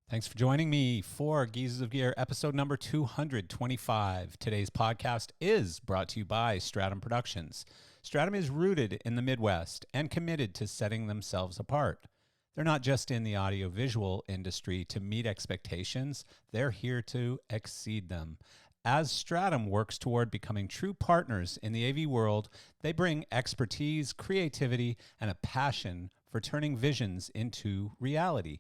Thanks for joining me for Geezers of Gear, episode number 225. Today's podcast is brought to you by Stratum Productions. Stratum is rooted in the Midwest and committed to setting themselves apart. They're not just in the audiovisual industry to meet expectations, they're here to exceed them. As Stratum works toward becoming true partners in the AV world, they bring expertise, creativity, and a passion for turning visions into reality.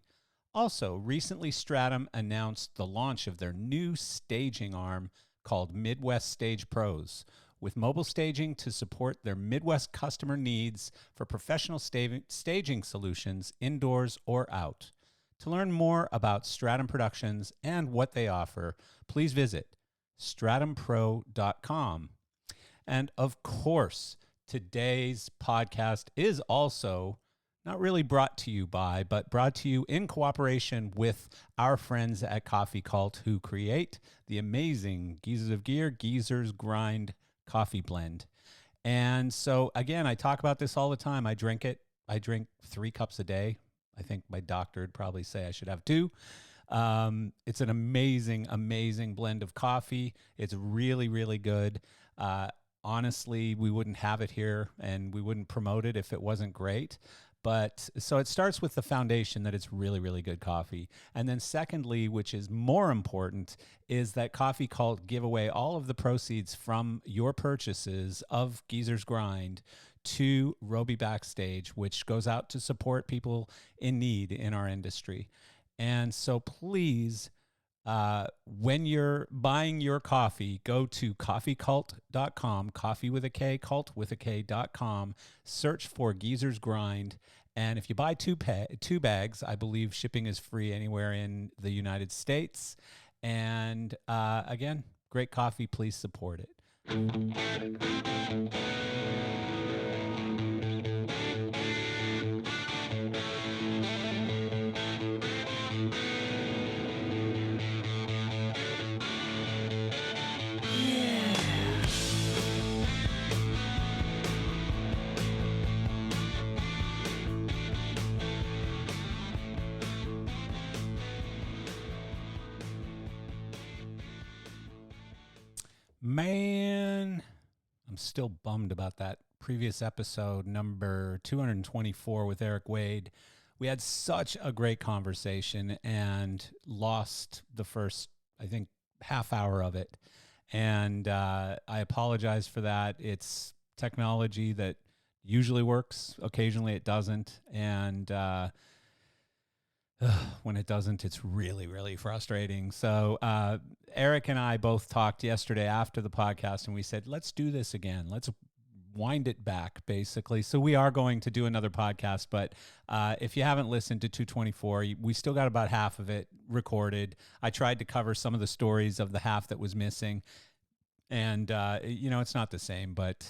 Also, recently Stratum announced the launch of their new staging arm called Midwest Stage Pros, with mobile staging to support their Midwest customer needs for professional staging solutions indoors or out. To learn more about Stratum Productions and what they offer, please visit stratumpro.com. And of course, today's podcast is also not really brought to you by, but brought to you in cooperation with our friends at Koffee Kult, who create the amazing Geezers of Gear Geezers Grind coffee blend. And so, again, I talk about this all the time. I drink it. I drink 3 cups a day. I think my doctor would probably say I should have 2. It's an amazing, amazing blend of coffee. It's really, really good. Honestly, we wouldn't have it here and we wouldn't promote it if it wasn't great. But so it starts with the foundation that it's really, really good coffee. And then secondly, which is more important, is that Koffee Kult give away all of the proceeds from your purchases of Geezers Grind to Roby Backstage, which goes out to support people in need in our industry. And so please, when you're buying your coffee, go to coffeekult.com, coffee with a K, cult with a K.com, search for Geezers Grind. And if you buy 2 bags, I believe shipping is free anywhere in the United States. And again, great coffee, please support it. Man, I'm still bummed about that previous episode, number 224 with Eric Wade. We had such a great conversation and lost the first, I think, half hour of it. And I apologize for that. It's technology that usually works. Occasionally it doesn't. And when it doesn't, it's really, really frustrating. So Eric and I both talked yesterday after the podcast, and we said, let's do this again. Let's wind it back, basically. So we are going to do another podcast, but if you haven't listened to 224, we still got about half of it recorded. I tried to cover some of the stories of the half that was missing. And, it's not the same, but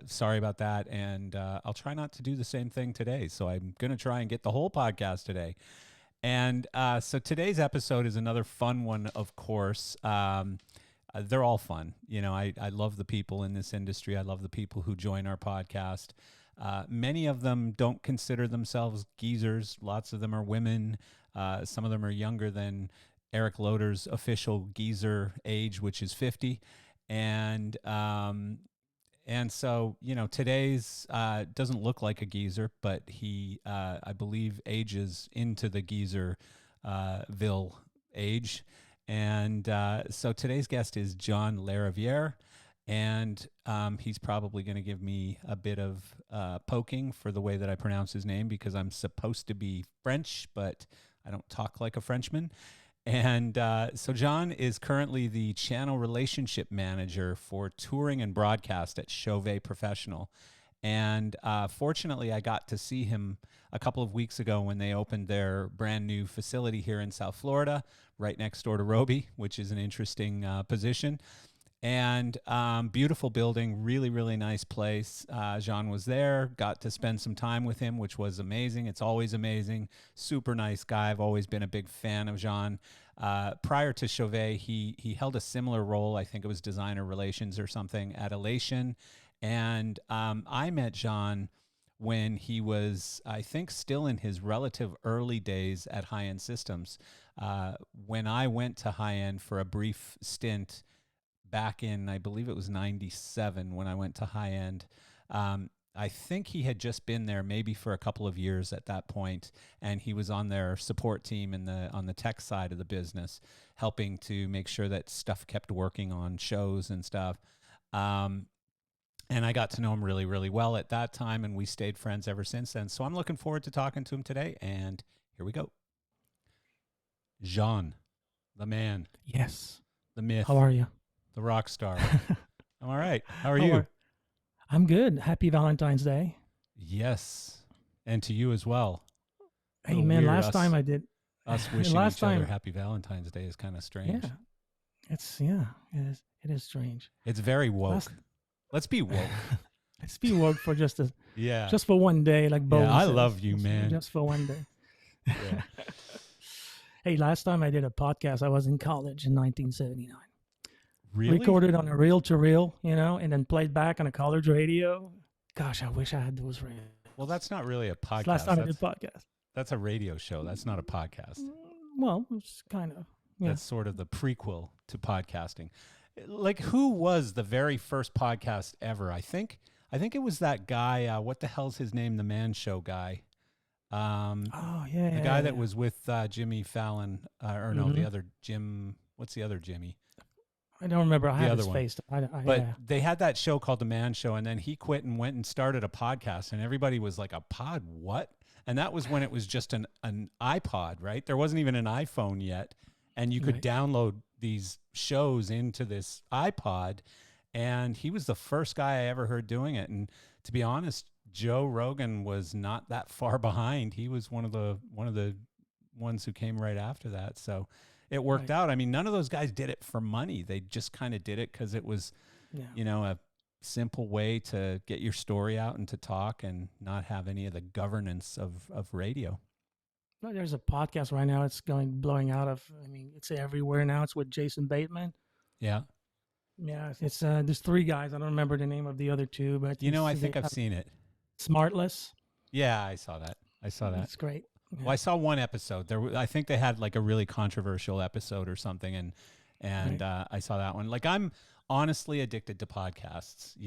sorry about that. And I'll try not to do the same thing today. So I'm going to try and get the whole podcast today. And so today's episode is another fun one, of course. They're all fun. I love the people in this industry. I love the people who join our podcast. Many of them don't consider themselves geezers. Lots of them are women. Some of them are younger than Eric Loader's official geezer age, which is 50. And so, today's doesn't look like a geezer, but he, I believe, ages into the geezerville age. And so today's guest is John Larivie, and he's probably going to give me a bit of poking for the way that I pronounce his name, because I'm supposed to be French, but I don't talk like a Frenchman. And so John is currently the channel relationship manager for touring and broadcast at Chauvet Professional. And fortunately, I got to see him a couple of weeks ago when they opened their brand new facility here in South Florida, right next door to Roby, which is an interesting position. And beautiful building, really, really nice place. Jean was there, got to spend some time with him, which was amazing. It's always amazing. Super nice guy. I've always been a big fan of Jean. Prior to Chauvet, he held a similar role. I think it was designer relations or something at Elation. And I met Jean when he was, I think, still in his relative early days at High End Systems. When I went to High End for a brief stint back in, I believe it was 97 when I went to High End. I think he had just been there maybe for a couple of years at that point, and he was on their support team on the tech side of the business, helping to make sure that stuff kept working on shows and stuff. And I got to know him really, really well at that time, and we stayed friends ever since then. So I'm looking forward to talking to him today, and here we go. Jean, the man. Yes. The myth. How are you? The rock star. I'm all right. How are you? I'm good. Happy Valentine's Day. Yes. And to you as well. Hey, man, last time I did. Us wishing each other Happy Valentine's Day is kind of strange. Yeah. It is strange. It's very woke. Let's be woke. Let's be woke for just for one day, like Bo. Yeah, I love you, man. Just for one day. Yeah. Hey, last time I did a podcast, I was in college in 1979. Really? Recorded on a reel-to-reel, and then played back on a college radio. Gosh, I wish I had those radios. Well, that's not really a podcast. Last time I did a podcast. That's a radio show. That's not a podcast. Well, it's kind of. Yeah. That's sort of the prequel to podcasting. Like, who was the very first podcast ever? I think it was that guy. What the hell's his name? The Man Show guy. The guy that was with Jimmy Fallon, the other Jim. What's the other Jimmy? I don't remember. I have his one. face. But they had that show called The Man Show, and then he quit and went and started a podcast, and everybody was like, a pod? What? And that was when it was just an iPod, right? There wasn't even an iPhone yet, and you could download these shows into this iPod, and he was the first guy I ever heard doing it. And to be honest, Joe Rogan was not that far behind. He was one of the ones who came right after that. So it worked out. I mean, none of those guys did it for money. They just kind of did it because it was, a simple way to get your story out and to talk and not have any of the governance of radio. No, there's a podcast right now. It's blowing out of. I mean, it's everywhere now. It's with Jason Bateman. Yeah. Yeah. It's there's three guys. I don't remember the name of the other two, but I think I've seen it. Smartless. Yeah, I saw that. That's great. Yeah. Well, I saw one episode. I think they had like a really controversial episode or something, and I saw that one. Like, I'm honestly addicted to podcasts.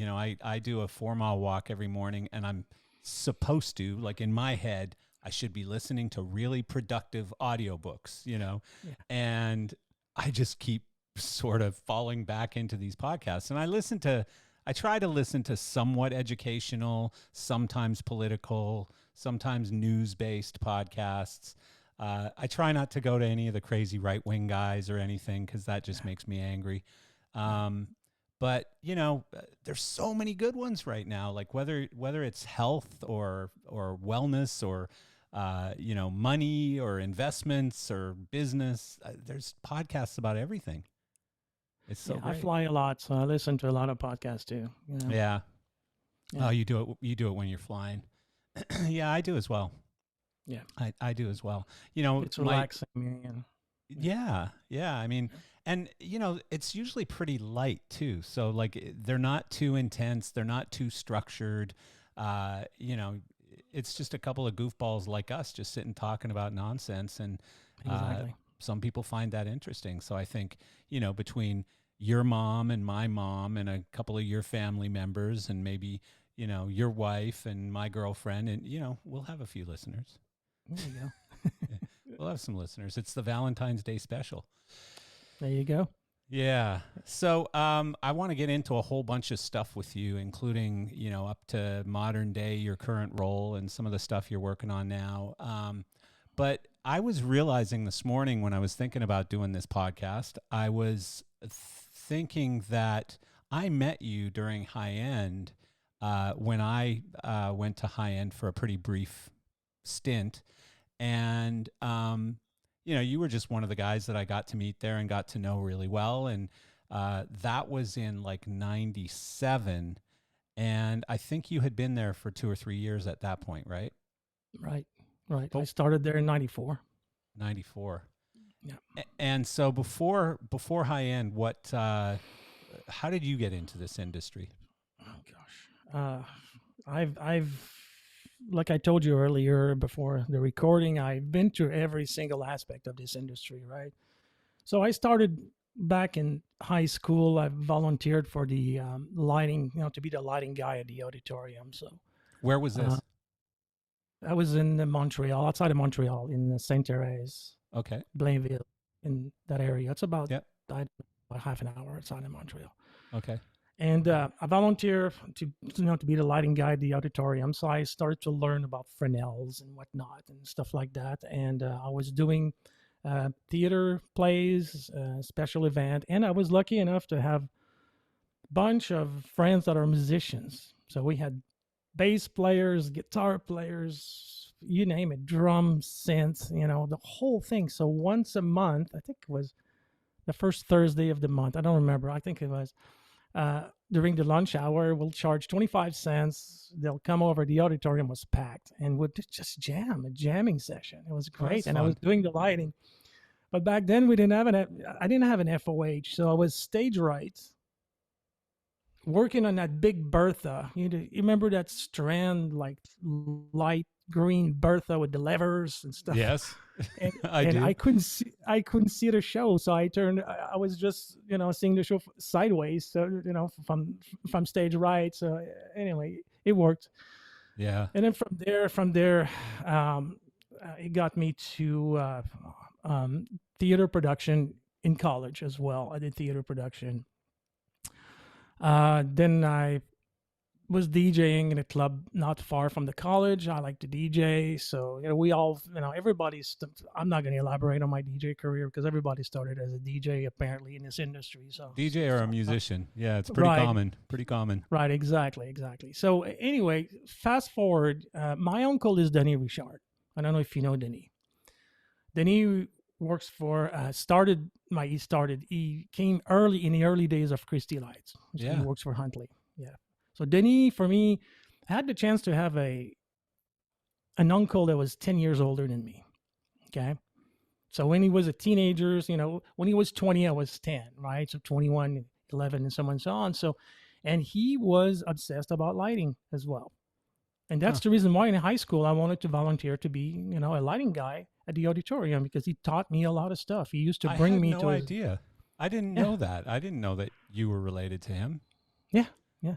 I do a 4-mile walk every morning, and I'm supposed to, like, in my head, I should be listening to really productive audiobooks, and I just keep sort of falling back into these podcasts. And I try to listen to somewhat educational, sometimes political, sometimes news-based podcasts. I try not to go to any of the crazy right-wing guys or anything, because that just makes me angry. But there's so many good ones right now. Like whether it's health or wellness or money or investments or business, there's podcasts about everything. It's so great. I fly a lot, so I listen to a lot of podcasts too. Yeah. Oh, you do it when you're flying. Yeah, I do as well. Yeah, I do as well. It's relaxing. Yeah. I mean, and it's usually pretty light too. So like, they're not too intense. They're not too structured. It's just a couple of goofballs like us just sitting talking about nonsense, and some people find that interesting. So I think between your mom and my mom and a couple of your family members and maybe your wife and my girlfriend, and we'll have a few listeners. There you go. We'll have some listeners. It's the Valentine's Day special. There you go. Yeah. So I want to get into a whole bunch of stuff with you, including, up to modern day, your current role and some of the stuff you're working on now. But I was realizing this morning when I was thinking about doing this podcast, I was thinking that I met you during High End when I went to High End for a pretty brief stint. And, you were just one of the guys that I got to meet there and got to know really well. And that was in like 97. And I think you had been there for 2 or 3 years at that point, right? Right. I started there in 94. 94. Yeah. And so before High End, how did you get into this industry? Oh gosh. I've like I told you earlier before the recording, I've been through every single aspect of this industry, right? So I started back in high school. I volunteered for the lighting, to be the lighting guy at the auditorium. So Where was uh, this? I was in Montreal, outside of Montreal, in Saint Therese, Okay. Blainville, in that area. It's about, Yep. I don't know, about half an hour outside of Montreal. Okay. And I volunteer to be the lighting guy at the auditorium. So I started to learn about Fresnels and whatnot and stuff like that. And I was doing theater plays, special event, and I was lucky enough to have a bunch of friends that are musicians. So we had bass players, guitar players, you name it, drum, synth, the whole thing. So once a month, I think it was the first Thursday of the month. I don't remember. I think it was during the lunch hour. We'll charge 25 cents. They'll come over. The auditorium was packed and would just a jamming session. It was Oh, great. that's And I fun. was doing the lighting. But back then I didn't have an FOH. So I was stage right, working on that big Bertha. You remember that strand, like light green Bertha with the levers and stuff? Yes, And, I and do. I couldn't see the show, so I was just seeing the show sideways, so from stage right. So anyway, it worked. Yeah. And then from there, it got me to theater production in college as well. I did theater production. Then I was DJing in a club not far from the college. I like to DJ. So, we all, everybody's, I'm not going to elaborate on my DJ career because everybody started as a DJ apparently in this industry. So, DJ or a musician. Yeah, it's pretty Right. common. Pretty common. Right, exactly. So, anyway, fast forward, my uncle is Denis Richard. I don't know if you know Denis. Denis works for, he came in the early days of Christie Lights. So Yeah. he works for Huntley. Yeah. So Denis, for me, I had the chance to have an uncle that was 10 years older than me. Okay. So when he was a teenager, when he was 20, I was 10, right? So 21, 11, and so on and so on. So, and he was obsessed about lighting as well. And that's the reason why in high school I wanted to volunteer to be, a lighting guy at the auditorium because he taught me a lot of stuff. He used to bring I had me no to his, idea. I didn't Yeah. know that. I didn't know that you were related to him. Yeah.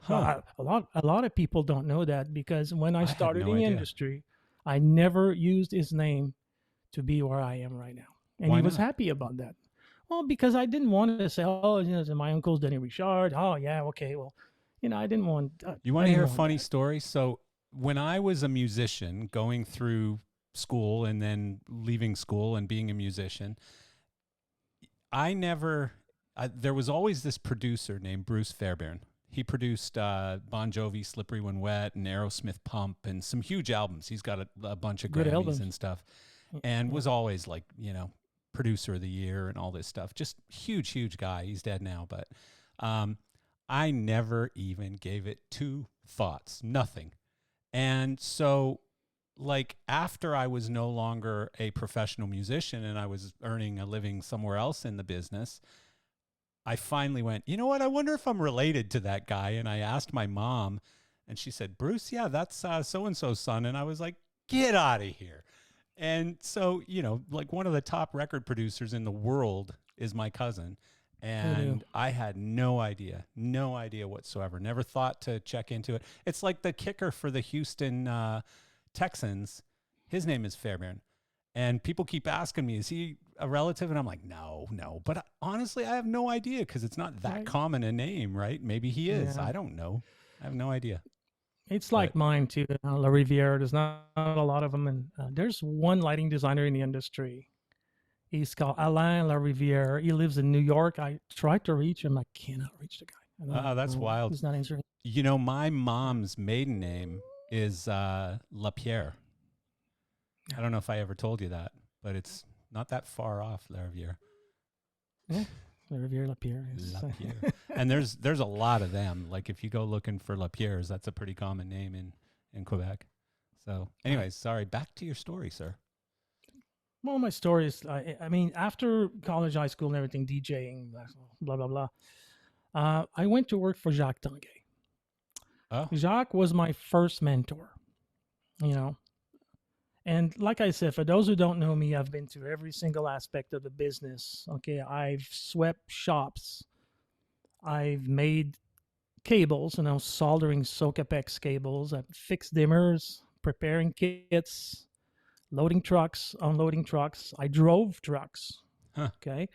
Huh. Well, a lot of people don't know that because when I had started no in the idea. industry, I never used his name to be where I am right now. And Why he was not? happy about that. Well, because I didn't want to say, oh, my uncle's Denis Richard. Oh, yeah, okay. Well, I didn't want. You want to hear a funny story? So when I was a musician going through school and then leaving school and being a musician, there was always this producer named Bruce Fairbairn. He produced Bon Jovi, Slippery When Wet, and Aerosmith Pump, and some huge albums. He's got a bunch of Good Grammys albums. and stuff, and was always like, producer of the year and all this stuff. Just huge guy. He's dead now, but I never even gave it two thoughts, nothing. And so, like, after I was no longer a professional musician and I was earning a living somewhere else in the business, I finally went, you know what? I wonder if I'm related to that guy. And I asked my mom, and she said, Bruce, yeah, that's so-and-so's son. And I was like, get out of here. And so, like, one of the top record producers in the world is my cousin. And I had no idea whatsoever. Never thought to check into it. It's like the kicker for the Houston Texans. His name is Fairbairn. And people keep asking me, is he a relative? And I'm like, no. But honestly, I have no idea because it's not that common a name, right? Maybe he is. Yeah. I don't know. I have no idea. It's like mine too. Larivie, there's not a lot of them, and there's one lighting designer in the industry. He's called Alain Larivie. He lives in New York. I tried to reach him. I cannot reach the guy. I don't know. That's wild. He's not answering. You know, my mom's maiden name is Lapierre. I don't know if I ever told you that, but it's not that far off, Larivie. Yeah, Larivie, Lapierre. Lapierre. And there's a lot of them. Like if you go looking for Lapierres, that's a pretty common name in Quebec. So anyways, sorry, back to your story, sir. Well, my story is, I mean, after college, high school, and everything, DJing, blah, blah, blah, I went to work for Jacques Tanguay. Oh. Jacques was my first mentor. you know. And like I said, for those who don't know me, I've been to every single aspect of the business. Okay, I've swept shops, I've made cables, soldering Socapex cables, I've fixed dimmers, preparing kits, loading trucks, unloading trucks. I drove trucks. Huh. Okay.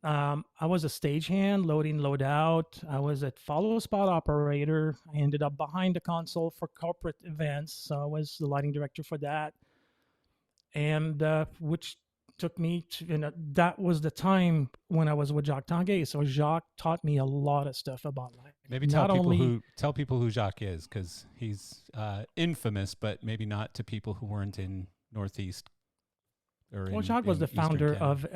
I was a stagehand, loading, load out. I was a follow spot operator. I ended up behind the console for corporate events. So I was the lighting director for that. And which took me to, that was the time when I was with Jacques Tanguay. So Jacques taught me a lot of stuff about lighting. Maybe tell people who Jacques is, because he's infamous, but maybe not to people who weren't in Northeast or Jacques was the founder of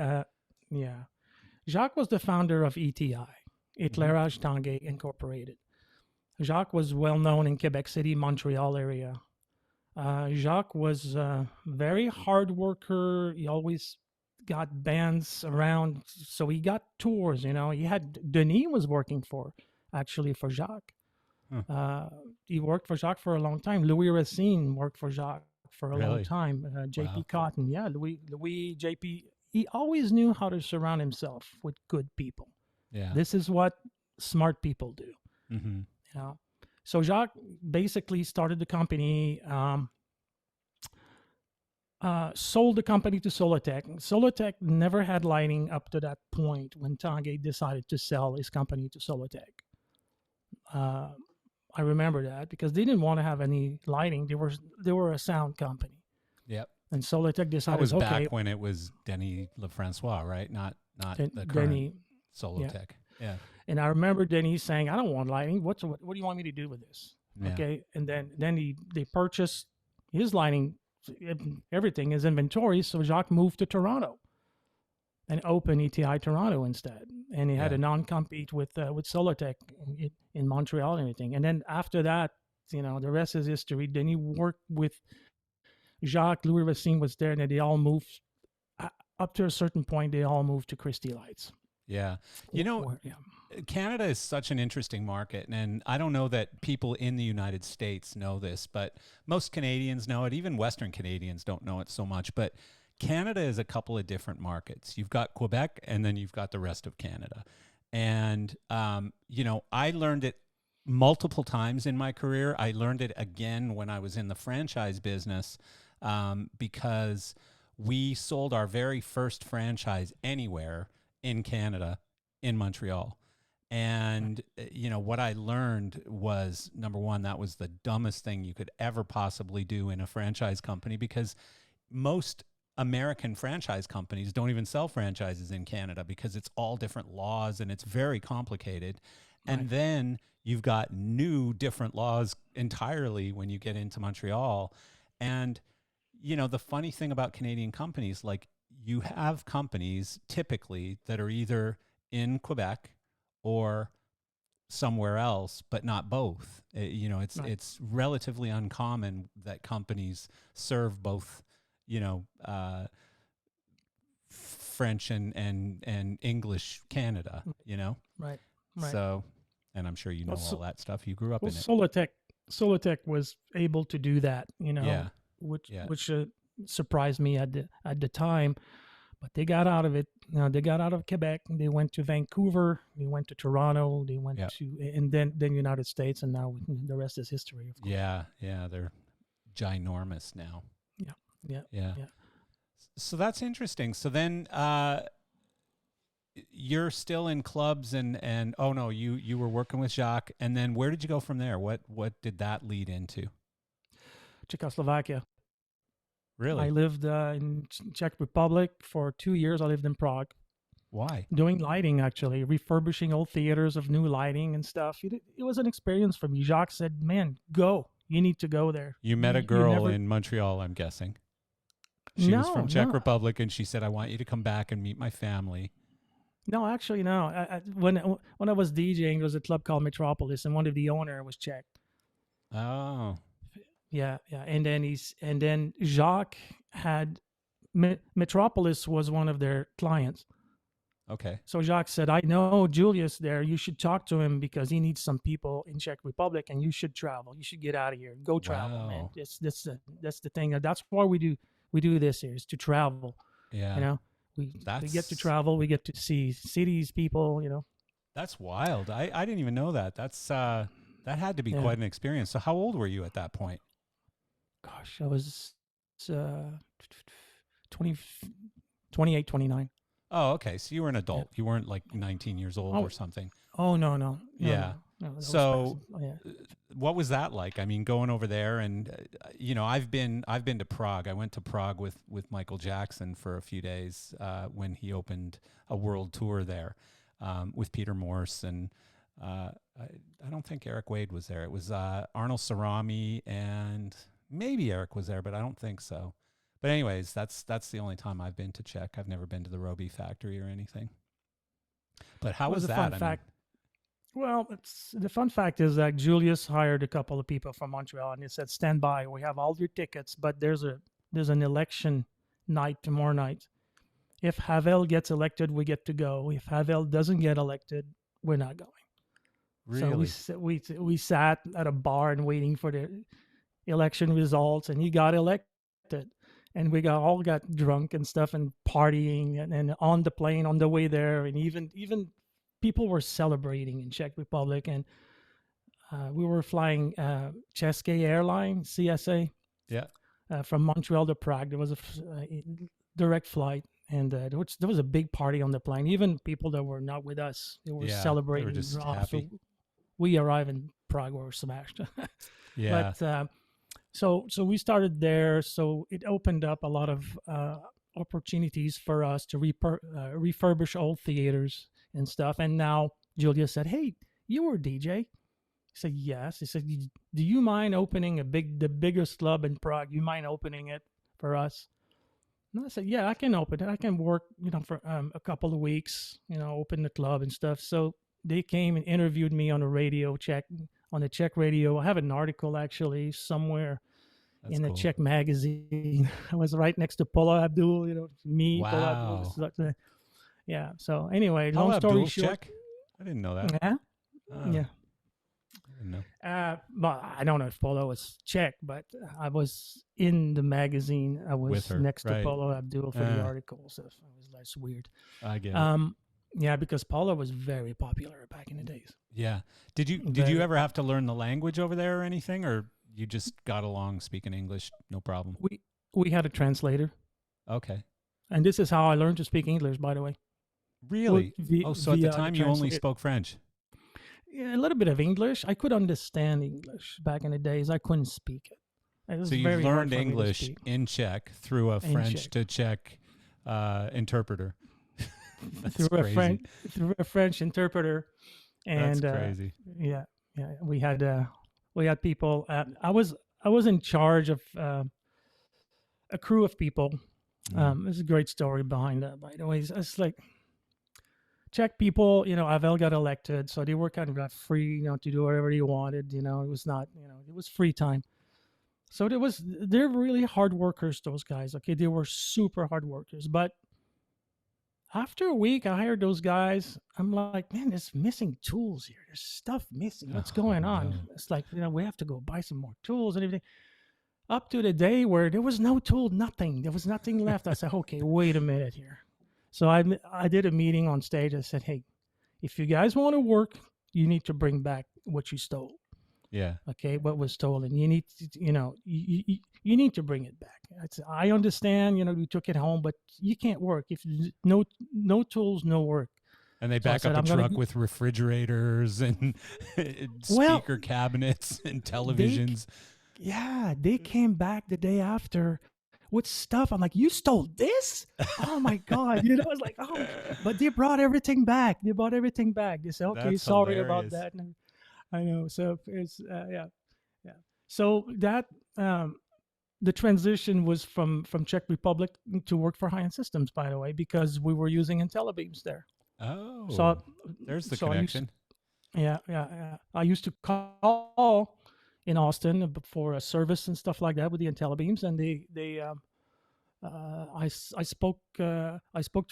Jacques was the founder of ETI, Intellabeams Tanguay Incorporated. Jacques was well known in Quebec City, Montreal area. Jacques was a very hard worker. He always got bands around, so he got tours. He had Denis was working for Jacques. He worked for Jacques for a long time. Louis Racine worked for Jacques for a long time. JP Cotton, Louis JP. He always knew how to surround himself with good people. Yeah, this is what smart people do. So Jacques basically started the company, sold the company to Solotech. Solotech never had lighting up to that point when Tanguay decided to sell his company to Solotech. I remember that because they didn't want to have any lighting. They were a sound company. Yep. And Solotech decided, that was back when it was Denis Lefrancois, right? Not the current Solotech. Yeah. And I remember Denis saying, "I don't want lighting. What do you want me to do with this?" Yeah. Okay. And then they purchased his lighting, everything, his inventory. So Jacques moved to Toronto and opened ETI Toronto instead. And he had a non-compete with Solotech in Montreal and everything. And then after that, the rest is history. Then he worked with Jacques. Louis Racine was there, and then they all moved up to a certain point. They all moved to Christie Lights. Yeah. Canada is such an interesting market, and I don't know that people in the United States know this, but most Canadians know it. Even Western Canadians don't know it so much, but Canada is a couple of different markets. You've got Quebec, and then you've got the rest of Canada. And, I learned it multiple times in my career. I learned it again when I was in the franchise business, because we sold our very first franchise anywhere in Canada in Montreal. And, what I learned was, number one, that was the dumbest thing you could ever possibly do in a franchise company, because most American franchise companies don't even sell franchises in Canada because it's all different laws and it's very complicated. Right. And then you've got new different laws entirely when you get into Montreal. And, the funny thing about Canadian companies, like, you have companies typically that are either in Quebec or somewhere else, but not both. It's relatively uncommon that companies serve both, French and English Canada, Right. So, and I'm sure all that stuff. You grew up in it. Solotech was able to do that, which surprised me at the time. But they got out of it. They got out of Quebec. They went to Vancouver. They went to Toronto. They went to, and then United States, and now the rest is history. Of course. Yeah, they're ginormous now. Yeah. So that's interesting. So then, you're still in clubs, and oh no, you were working with Jacques, and then where did you go from there? What did that lead into? Czechoslovakia. Really? I lived in Czech Republic for 2 years. I lived in Prague. Why? Doing lighting, actually, refurbishing old theaters of new lighting and stuff. It was an experience for me. Jacques said, "Man, go. You need to go there." You met a girl in Montreal, I'm guessing. She was from Czech Republic, and she said, "I want you to come back and meet my family." No, actually, no. When I was DJing, there was a club called Metropolis, and one of the owner was Czech. Oh. Yeah. And then Jacques had Metropolis was one of their clients. Okay. So Jacques said, I know Julius there. You should talk to him because he needs some people in Czech Republic, and you should travel. You should get out of here. Go travel, man. Wow. That's the thing. That's why we do this here, is to travel. Yeah. You know, we get to travel. We get to see cities, people. You know. That's wild. I didn't even know that. That had to be quite an experience. So how old were you at that point? Gosh, I was 28, 29. Oh, okay. So you were an adult. You weren't like 19 years old or something. Oh, no. Yeah. No, so what was that like? I mean, going over there and, I've been to Prague. I went to Prague with Michael Jackson for a few days when he opened a world tour there with Peter Morse. And I don't think Eric Wade was there. It was Arnold Sarami and maybe Eric was there, but I don't think so. But anyways, that's the only time I've been to Czech. I've never been to the Roby factory or anything. But how was that? Fun fact. Well, the fun fact is that Julius hired a couple of people from Montreal, and he said, "Stand by. We have all your tickets, but there's an election night tomorrow night. If Havel gets elected, we get to go. If Havel doesn't get elected, we're not going." Really? So we sat at a bar and waiting for the election results, and he got elected. And we all got drunk and stuff and partying and on the plane on the way there, and even people were celebrating in Czech Republic, and we were flying Czech Airline CSA from Montreal to Prague. There was a direct flight, and there was a big party on the plane. Even people that were not with us, they were celebrating. They were just happy. So we arrived in Prague, we were smashed. Yeah. But so we started there. So it opened up a lot of opportunities for us to refurbish old theaters and stuff. And now Julia said, "Hey, you were a DJ." I said, "Yes." He said, "Do you mind opening the biggest club in Prague? You mind opening it for us?" And I said, "Yeah, I can open it. I can work, for a couple of weeks, open the club and stuff." So they came and interviewed me on the radio, on the Czech radio. I have an article actually somewhere in a Czech magazine. I was right next to Paula Abdul, me. Wow. Paula Abdul. Yeah. So anyway, Paula long story Abdul's short. Czech? I didn't know that. Yeah. Oh, Yeah. I didn't know. But I don't know if Paula was Czech, but I was in the magazine. I was With her, next to right. Paula Abdul for the article. So that's weird. I get it. Yeah, because Paula was very popular back in the days. Yeah. Did you ever have to learn the language over there or anything, or you just got along speaking English, no problem? We had a translator. Okay. And this is how I learned to speak English, by the way. Really? So at the time you only spoke French? Yeah, a little bit of English. I could understand English back in the days. I couldn't speak it. So you learned English in Czech through a French to Czech interpreter. That's crazy. Through a French interpreter. And that's crazy. Yeah. We had people. I was in charge of a crew of people. There's a great story behind that, by the way. It's like Czech people, Havel got elected, so they were kind of free, to do whatever they wanted. It was not, it was free time. So they're really hard workers, those guys. Okay, they were super hard workers. But after a week, I hired those guys. I'm like, man, there's missing tools here. There's stuff missing. What's going on? No. It's like, we have to go buy some more tools and everything. Up to the day where there was no tool, nothing. There was nothing left. I said, okay, wait a minute here. So I did a meeting on stage. I said, hey, if you guys want to work, you need to bring back what you stole. Yeah. Okay, what was stolen. You need to, you need to bring it back. I understand, we took it home, but you can't work if no tools, no work. And they back up a truck with refrigerators and speaker cabinets and televisions. They came back the day after with stuff. I'm like, you stole this? Oh my God. I was like, oh, but they brought everything back. They said, okay, That's sorry hilarious. about that. And I know. So it's, yeah. So that, the transition was from Czech Republic to work for High-End Systems, by the way, because we were using Intellabeams there. Oh, so there's the connection. I used to call in Austin for a service and stuff like that with the Intellabeams, and I spoke to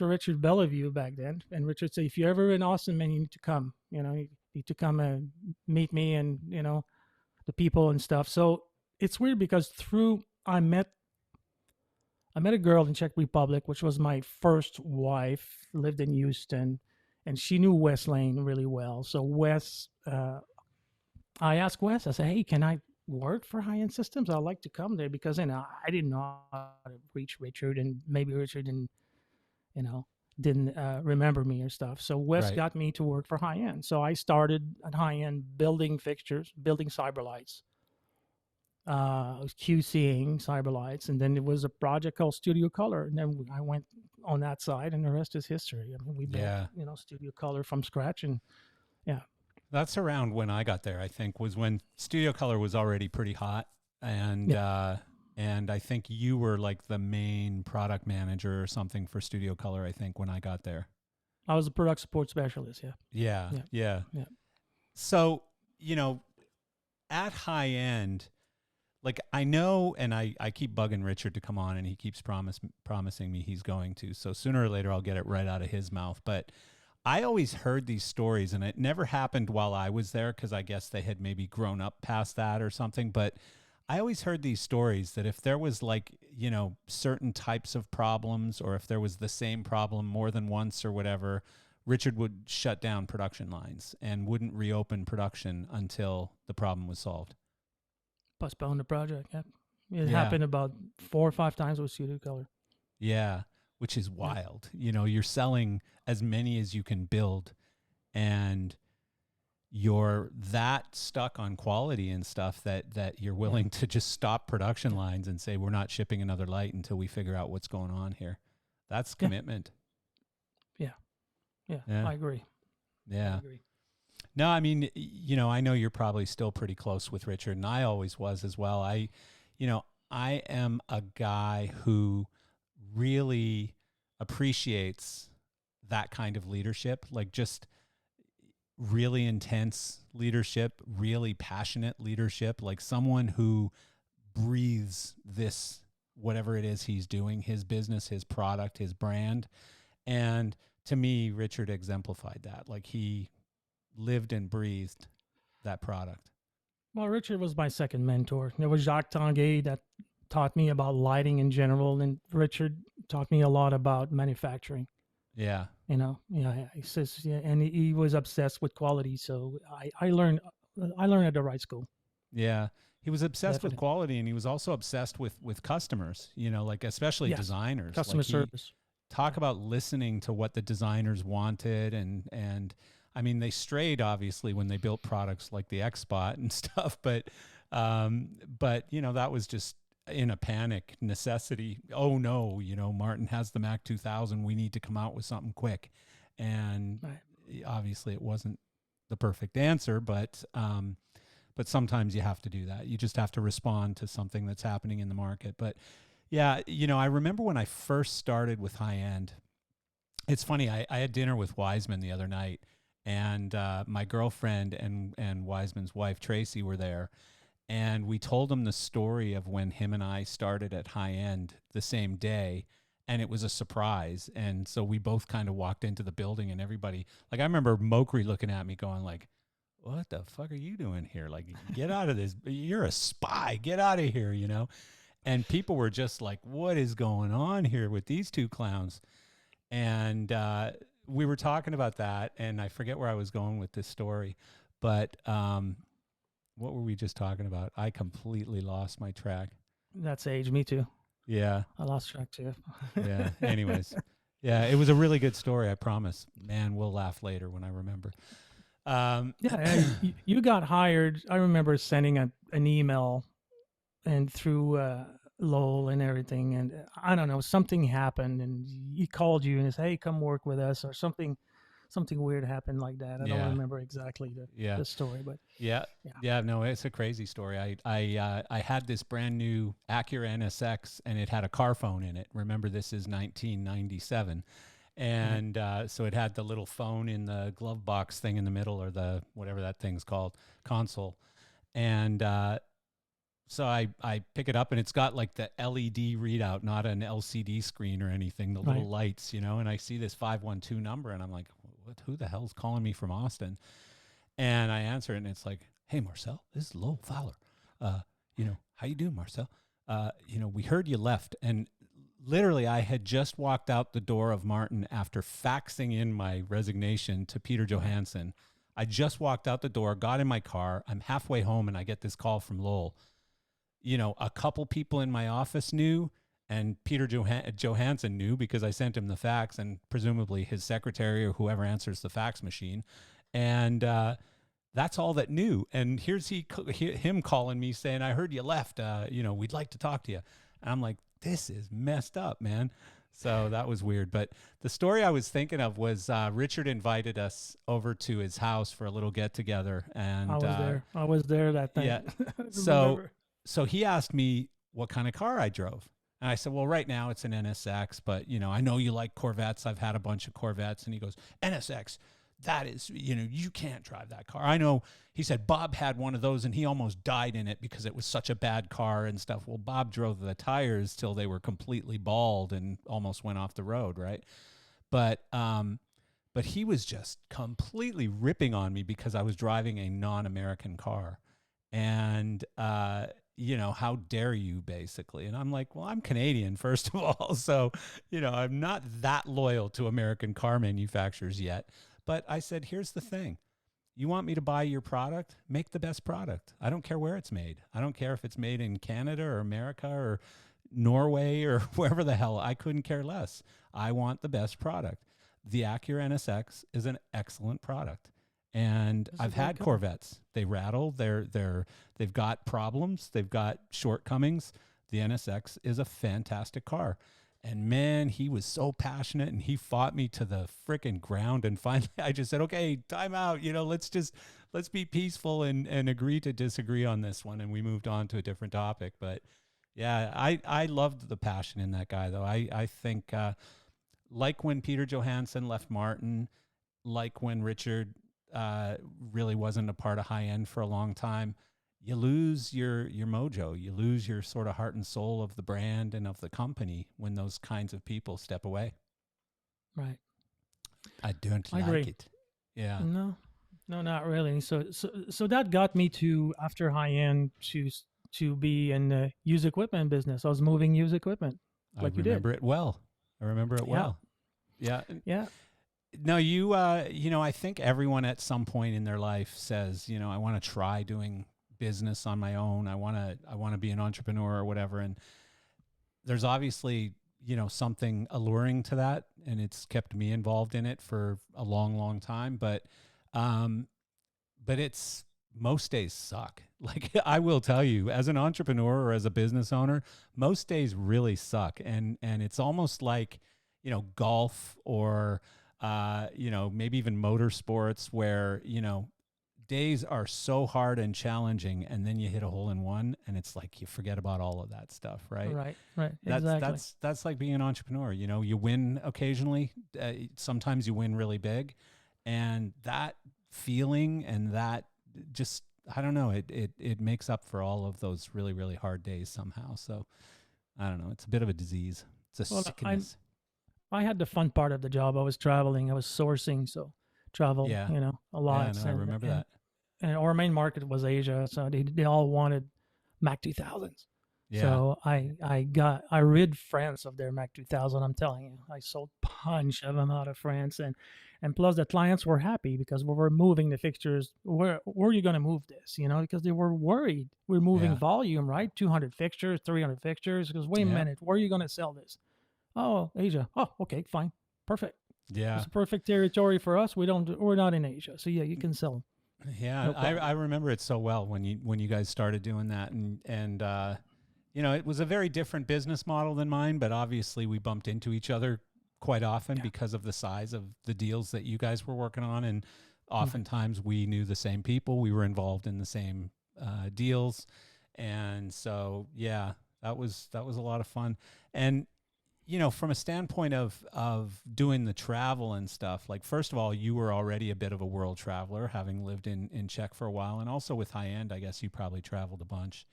Richard Belliveau back then, and Richard said, if you're ever in Austin, man, you need to come. You need to come and meet me, and the people and stuff. So it's weird because I met a girl in Czech Republic, which was my first wife, lived in Houston, and she knew Wes Lane really well. So Wes, I asked Wes, I said, hey, can I work for High End Systems? I'd like to come there because I didn't know how to reach Richard, and maybe Richard didn't remember me or stuff. So Wes got me to work for High End. So I started at High End building fixtures, building cyberlights, QCing cyberlights, and then it was a project called Studio Color, and then I went on that side, and the rest is history. I mean, we built Studio Color from scratch, and that's around when I got there, I think, was when Studio Color was already pretty hot. And and I think you were like the main product manager or something for Studio Color, I think, when I got there. I was a product support specialist, Yeah. So, at High End, like I know, and I keep bugging Richard to come on, and he keeps promising me he's going to. So sooner or later, I'll get it right out of his mouth. But I always heard these stories, and it never happened while I was there because I guess they had maybe grown up past that or something. But I always heard these stories that if there was like, certain types of problems, or if there was the same problem more than once or whatever, Richard would shut down production lines and wouldn't reopen production until the problem was solved. Postpone the project. It happened about 4 or 5 times with Studio Color. Yeah, which is wild. You're selling as many as you can build, and you're that stuck on quality and stuff that you're willing to just stop production lines and say, we're not shipping another light until we figure out what's going on here. That's commitment. Yeah, I agree. Yeah. I agree. No, I mean, I know you're probably still pretty close with Richard, and I always was as well. I am a guy who really appreciates that kind of leadership, like just really intense leadership, really passionate leadership, like someone who breathes this, whatever it is he's doing, his business, his product, his brand. And to me, Richard exemplified that. Like he lived and breathed that product. Well, Richard was my second mentor. There was Jacques Tanguay that taught me about lighting in general, and Richard taught me a lot about manufacturing. Yeah. He says, and he was obsessed with quality. So I learned at the right school. Yeah. He was obsessed with quality, and he was also obsessed with customers, like especially designers. Customer service. Talk about listening to what the designers wanted. And I mean, they strayed obviously when they built products like the X-Spot and stuff, but that was just in a panic necessity. Oh no, Martin has the Mac 2000. We need to come out with something quick. And obviously it wasn't the perfect answer, but sometimes you have to do that. You just have to respond to something that's happening in the market. But yeah, I remember when I first started with High End, it's funny. I had dinner with Wiseman the other night, and my girlfriend and Wiseman's wife, Tracy, were there. And we told him the story of when him and I started at High End the same day, and it was a surprise. And so we both kind of walked into the building, and everybody, like, I remember Mokri looking at me going like, what the fuck are you doing here? Like, get out of this. You're a spy. Get out of here, And people were just like, what is going on here with these two clowns? And we were talking about that, and I forget where I was going with this story, but what were we just talking about? I completely lost my track. That's age. Me too. Yeah. I lost track too. Yeah. Anyways. Yeah. It was a really good story. I promise. Man, we'll laugh later when I remember. You got hired. I remember sending an email and through Lowell and everything. And I don't know, something happened and he called you and said, hey, come work with us, or something weird happened like that. I don't remember exactly the story, but no, it's a crazy story. I had this brand new Acura NSX, and it had a car phone in it. Remember, this is 1997. And so it had the little phone in the glove box thing in the middle, or the whatever that thing's called, console. And So I pick it up, and it's got like the LED readout, not an LCD screen or anything, the little lights, and I see this 512 number, and I'm like, who the hell's calling me from Austin? And I answer it, and it's like, hey, Marcel, this is Lowell Fowler. How you doing, Marcel? We heard you left. And literally, I had just walked out the door of Martin after faxing in my resignation to Peter Johansson. I just walked out the door, got in my car. I'm halfway home, and I get this call from Lowell. A couple people in my office knew, and Peter Johansson knew because I sent him the fax, and presumably his secretary or whoever answers the fax machine. And that's all that knew. And here's him calling me saying, I heard you left. We'd like to talk to you. And I'm like, this is messed up, man. So that was weird. But the story I was thinking of was Richard invited us over to his house for a little get together. And I was there that night. Yeah. So he asked me what kind of car I drove. And I said, well, right now it's an NSX, but I know you like Corvettes. I've had a bunch of Corvettes. And he goes, NSX, that is, you can't drive that car. I know. He said Bob had one of those and he almost died in it because it was such a bad car and stuff. Well, Bob drove the tires till they were completely bald and almost went off the road. Right. But he was just completely ripping on me because I was driving a non-American car. And, how dare you, basically? And I'm like, well, I'm Canadian, first of all. So, I'm not that loyal to American car manufacturers yet. But I said, here's the thing. You want me to buy your product? Make the best product. I don't care where it's made. I don't care if it's made in Canada or America or Norway or wherever the hell. I couldn't care less. I want the best product. The Acura NSX is an excellent product. And I've had Corvettes. They rattle. They've got problems. They've got shortcomings. The NSX is a fantastic car. And man, he was so passionate, and he fought me to the freaking ground. And finally, I just said, "Okay, time out. Let's be peaceful and agree to disagree on this one." And we moved on to a different topic. But yeah, I loved the passion in that guy, though. I think like when Peter Johansson left Martin, like when Richard really wasn't a part of high end for a long time, you lose your mojo. You lose your sort of heart and soul of the brand and of the company when those kinds of people step away. Right. I don't like agree. it. Yeah. No, not really. So that got me to, after high end, to be in the used equipment business. I was moving used equipment. Like I remember it well. I remember it well. Yeah. Yeah. No, I think everyone at some point in their life says, I want to try doing business on my own. I want to be an entrepreneur or whatever. And there's obviously, something alluring to that, and it's kept me involved in it for a long, long time. But it's, most days suck. Like, I will tell you, as an entrepreneur or as a business owner, most days really suck. And it's almost like, golf or, maybe even motorsports where, days are so hard and challenging, and then you hit a hole in one, and it's like you forget about all of that stuff, right? Right. Exactly. That's like being an entrepreneur. You win occasionally. Sometimes you win really big, and that feeling and that just, I don't know, it makes up for all of those really, really hard days somehow. So I don't know. It's a bit of a disease. It's a sickness. I had the fun part of the job. I was traveling. I was sourcing, so travel, a lot. Yeah, I remember that. And our main market was Asia, so they all wanted Mac 2000s. Yeah. So I rid France of their Mac 2000. I'm telling you, I sold a bunch of them out of France, and plus the clients were happy because we were moving the fixtures. Where are you going to move this? Because they were worried. We're moving volume, right? 200 fixtures, 300 fixtures. Because wait a minute, where are you going to sell this? Oh, Asia. Oh, okay, fine, perfect. Yeah, it's a perfect territory for us. We're not in Asia, so yeah, you can sell them. Yeah, no, I remember it so well when you guys started doing that, and it was a very different business model than mine, but obviously we bumped into each other quite often because of the size of the deals that you guys were working on, and oftentimes we knew the same people, we were involved in the same deals, and so yeah, that was a lot of fun. And from a standpoint of doing the travel and stuff, like, first of all, you were already a bit of a world traveler, having lived in Czech for a while. And also with high end, I guess you probably traveled a bunch.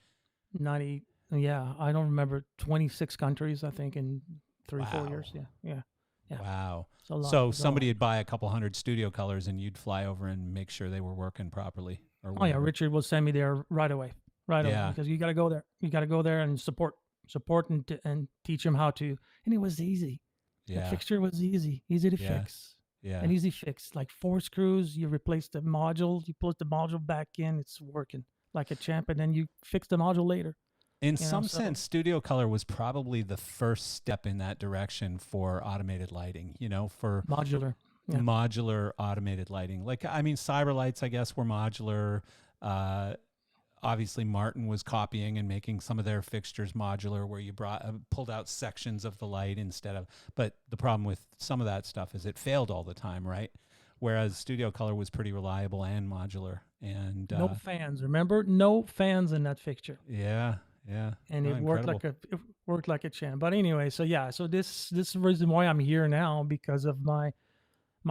90. Yeah, I don't remember, 26 countries, I think, in 3-4 Wow. years. Yeah. Wow. It's a lot. So It's a lot. somebody would buy a couple hundred studio colors and you'd fly over and make sure they were working properly or Oh yeah, whatever. Richard will send me there right away, Yeah. because you got to go there. You got to go there and support and teach him how to. And it was easy. That Yeah. fixture was easy to Yeah. fix. Yeah. An easy fix, like 4 screws. You replace the module, you put the module back in, it's working like a champ, and then you fix the module later. In You know, some so sense, Studio Color was probably the first step in that direction for automated lighting, for modular. Yeah. modular automated lighting. Like, I mean, Cyberlights, I guess, were modular. Uh, Obviously, Martin was copying and making some of their fixtures modular, where you pulled out sections of the light instead of. But the problem with some of that stuff is it failed all the time, right? Whereas Studio Color was pretty reliable and modular. And No fans. Remember, no fans in that fixture. yeah, yeah, And it incredible. worked like a champ. But anyway, so yeah, so this is the reason why I'm here now, because of my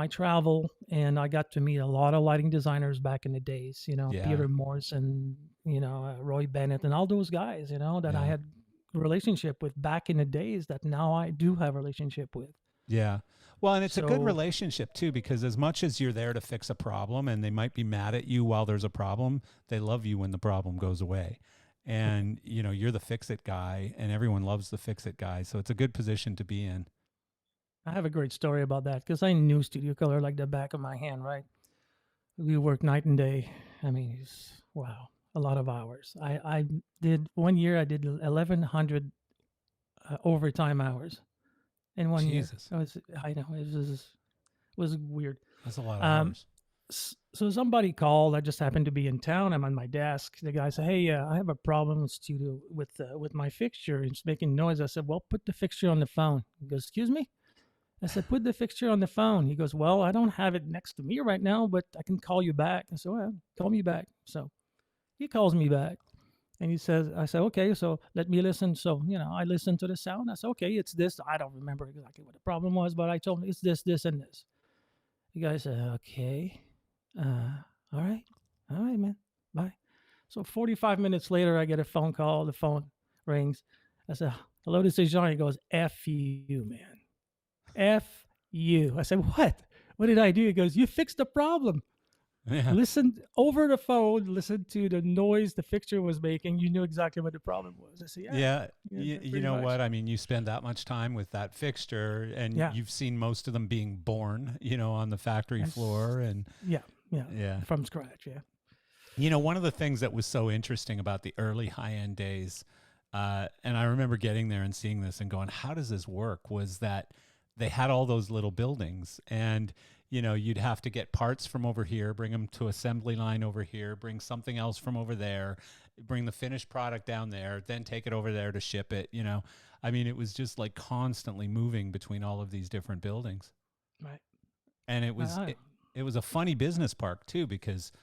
travel, and I got to meet a lot of lighting designers back in the days. Yeah. Peter Morse and Roy Bennett and all those guys. That I Yeah. had a relationship with back in the days, that now I do have a relationship with. Yeah. Well, and it's a good So relationship too, because as much as you're there to fix a problem and they might be mad at you while there's a problem, they love you when the problem goes away. And, you're the fix it guy and everyone loves the fix it guy. So it's a good position to be in. I have a great story about that, because I knew Studio Color like the back of my hand, right? We worked night and day. I mean, wow, a lot of hours. I did 1 year. I did 1,100 overtime hours in 1 year. Jesus. I know it was weird. That's a lot of Um, hours. So somebody called. I just happened to be in town. I'm on my desk. The guy said, "Hey, I have a problem with my fixture. It's making noise." I said, "Well, put the fixture on the phone." He goes, "Excuse me?" I said, "Put the fixture on the phone." He goes, "Well, I don't have it next to me right now, but I can call you back." I said, "Well, call me back." So he calls me back, and I said, "Okay, so let me listen." So, I listened to the sound. I said, "Okay, it's this." I don't remember exactly what the problem was, but I told him it's this, this, and this. The guy said, "Okay, all right, man, bye." So 45 minutes later, I get a phone call. The phone rings. I said, "Hello, this is Jean." He goes, "F you, man. F you." I said, "What? What did I do?" He goes, "You fixed the problem. Yeah. Listened over the phone, listened to the noise the fixture was making. You knew exactly what the problem was." I said, Yeah. yeah, You pretty know much. what? I mean, you spend that much time with that fixture and Yeah. you've seen most of them being born, on the factory Yes. floor. And Yeah, from scratch. Yeah. One of the things that was so interesting about the early high-end days, and I remember getting there and seeing this and going, how does this work, was that they had all those little buildings and, you'd have to get parts from over here, bring them to assembly line over here, bring something else from over there, bring the finished product down there, then take it over there to ship it. I mean, it was just like constantly moving between all of these different buildings. Right. And it was a funny business park too, because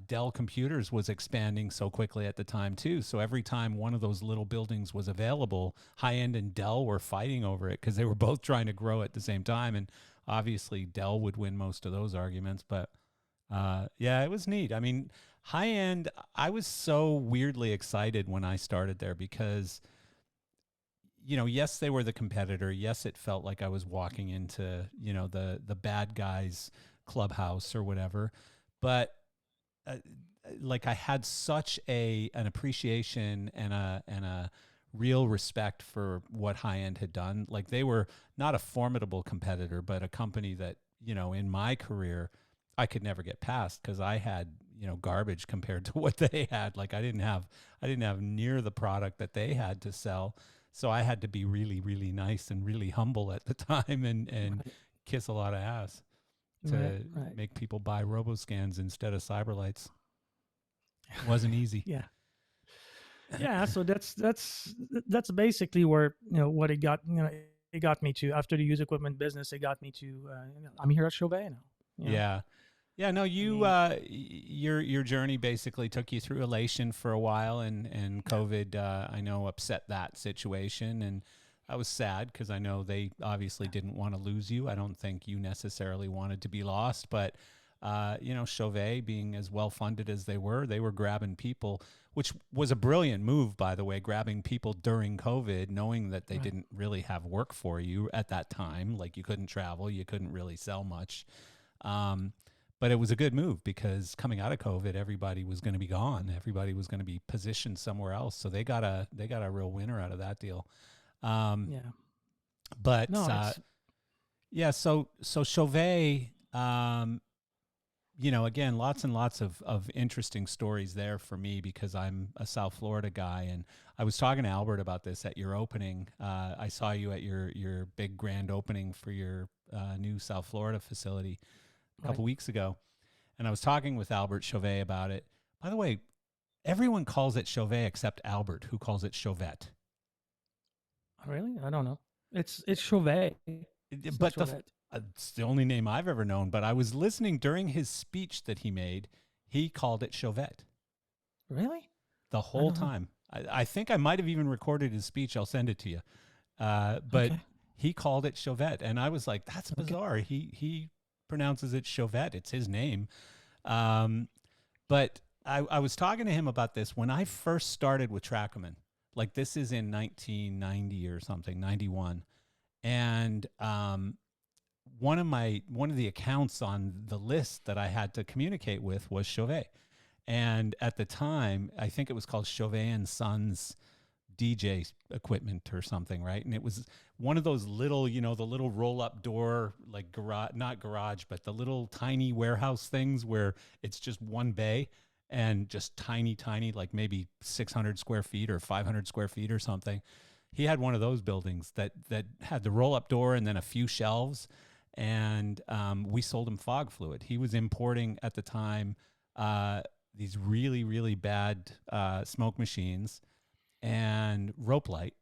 Dell Computers was expanding so quickly at the time too. So every time one of those little buildings was available, High End and Dell were fighting over it because they were both trying to grow at the same time. And obviously Dell would win most of those arguments. But yeah, it was neat. I mean, High End, I was so weirdly excited when I started there because, yes, they were the competitor. Yes, it felt like I was walking into, the bad guys clubhouse or whatever. But like I had such an appreciation and a real respect for what High End had done. Like they were not a formidable competitor, but a company that, in my career, I could never get past because I had, garbage compared to what they had. Like I didn't have near the product that they had to sell. So I had to be really, really nice and really humble at the time and Right. kiss a lot of ass to make people buy RoboScans instead of Cyberlights. It wasn't easy. Yeah. Yeah. So that's basically where, what it got, it got me to. After the used equipment business, it got me to, I'm here at Chauvet now. Yeah. Yeah, no, your journey basically took you through elation for a while, and COVID, I know, upset that situation, and I was sad because I know they obviously didn't want to lose you. I don't think you necessarily wanted to be lost, but Chauvet being as well funded as they were grabbing people, which was a brilliant move, by the way, grabbing people during COVID, knowing that they didn't really have work for you at that time. Like, you couldn't travel, you couldn't really sell much. But it was a good move because coming out of COVID, everybody was going to be gone. Everybody was going to be positioned somewhere else. So they got a real winner out of that deal. But so Chauvet, again, lots and lots of interesting stories there for me because I'm a South Florida guy. And I was talking to Albert about this at your opening. I saw you at your big grand opening for your new South Florida facility a couple weeks ago. And I was talking with Albert Chauvet about it. By the way, everyone calls it Chauvet except Albert, who calls it Chauvette. Really? I don't know. It's Chauvet. But it's the only name I've ever known. But I was listening during his speech that he made. He called it Chauvette. Really? The whole time. I think I might have even recorded his speech. I'll send it to you. But he called it Chauvette. And I was like, that's bizarre. He pronounces it Chauvette. It's his name. But I was talking to him about this when I first started with Trackman. Like, this is in 1990 or something, 91. And one of the accounts on the list that I had to communicate with was Chauvet. And at the time, I think it was called Chauvet and Sons DJ equipment or something, right? And it was one of those little, the little roll-up door, like not garage, but the little tiny warehouse things where it's just one bay and just tiny, like maybe 600 square feet or 500 square feet or something. He had one of those buildings that had the roll-up door and then a few shelves. And we sold him fog fluid. He was importing at the time these really, really bad smoke machines and rope light.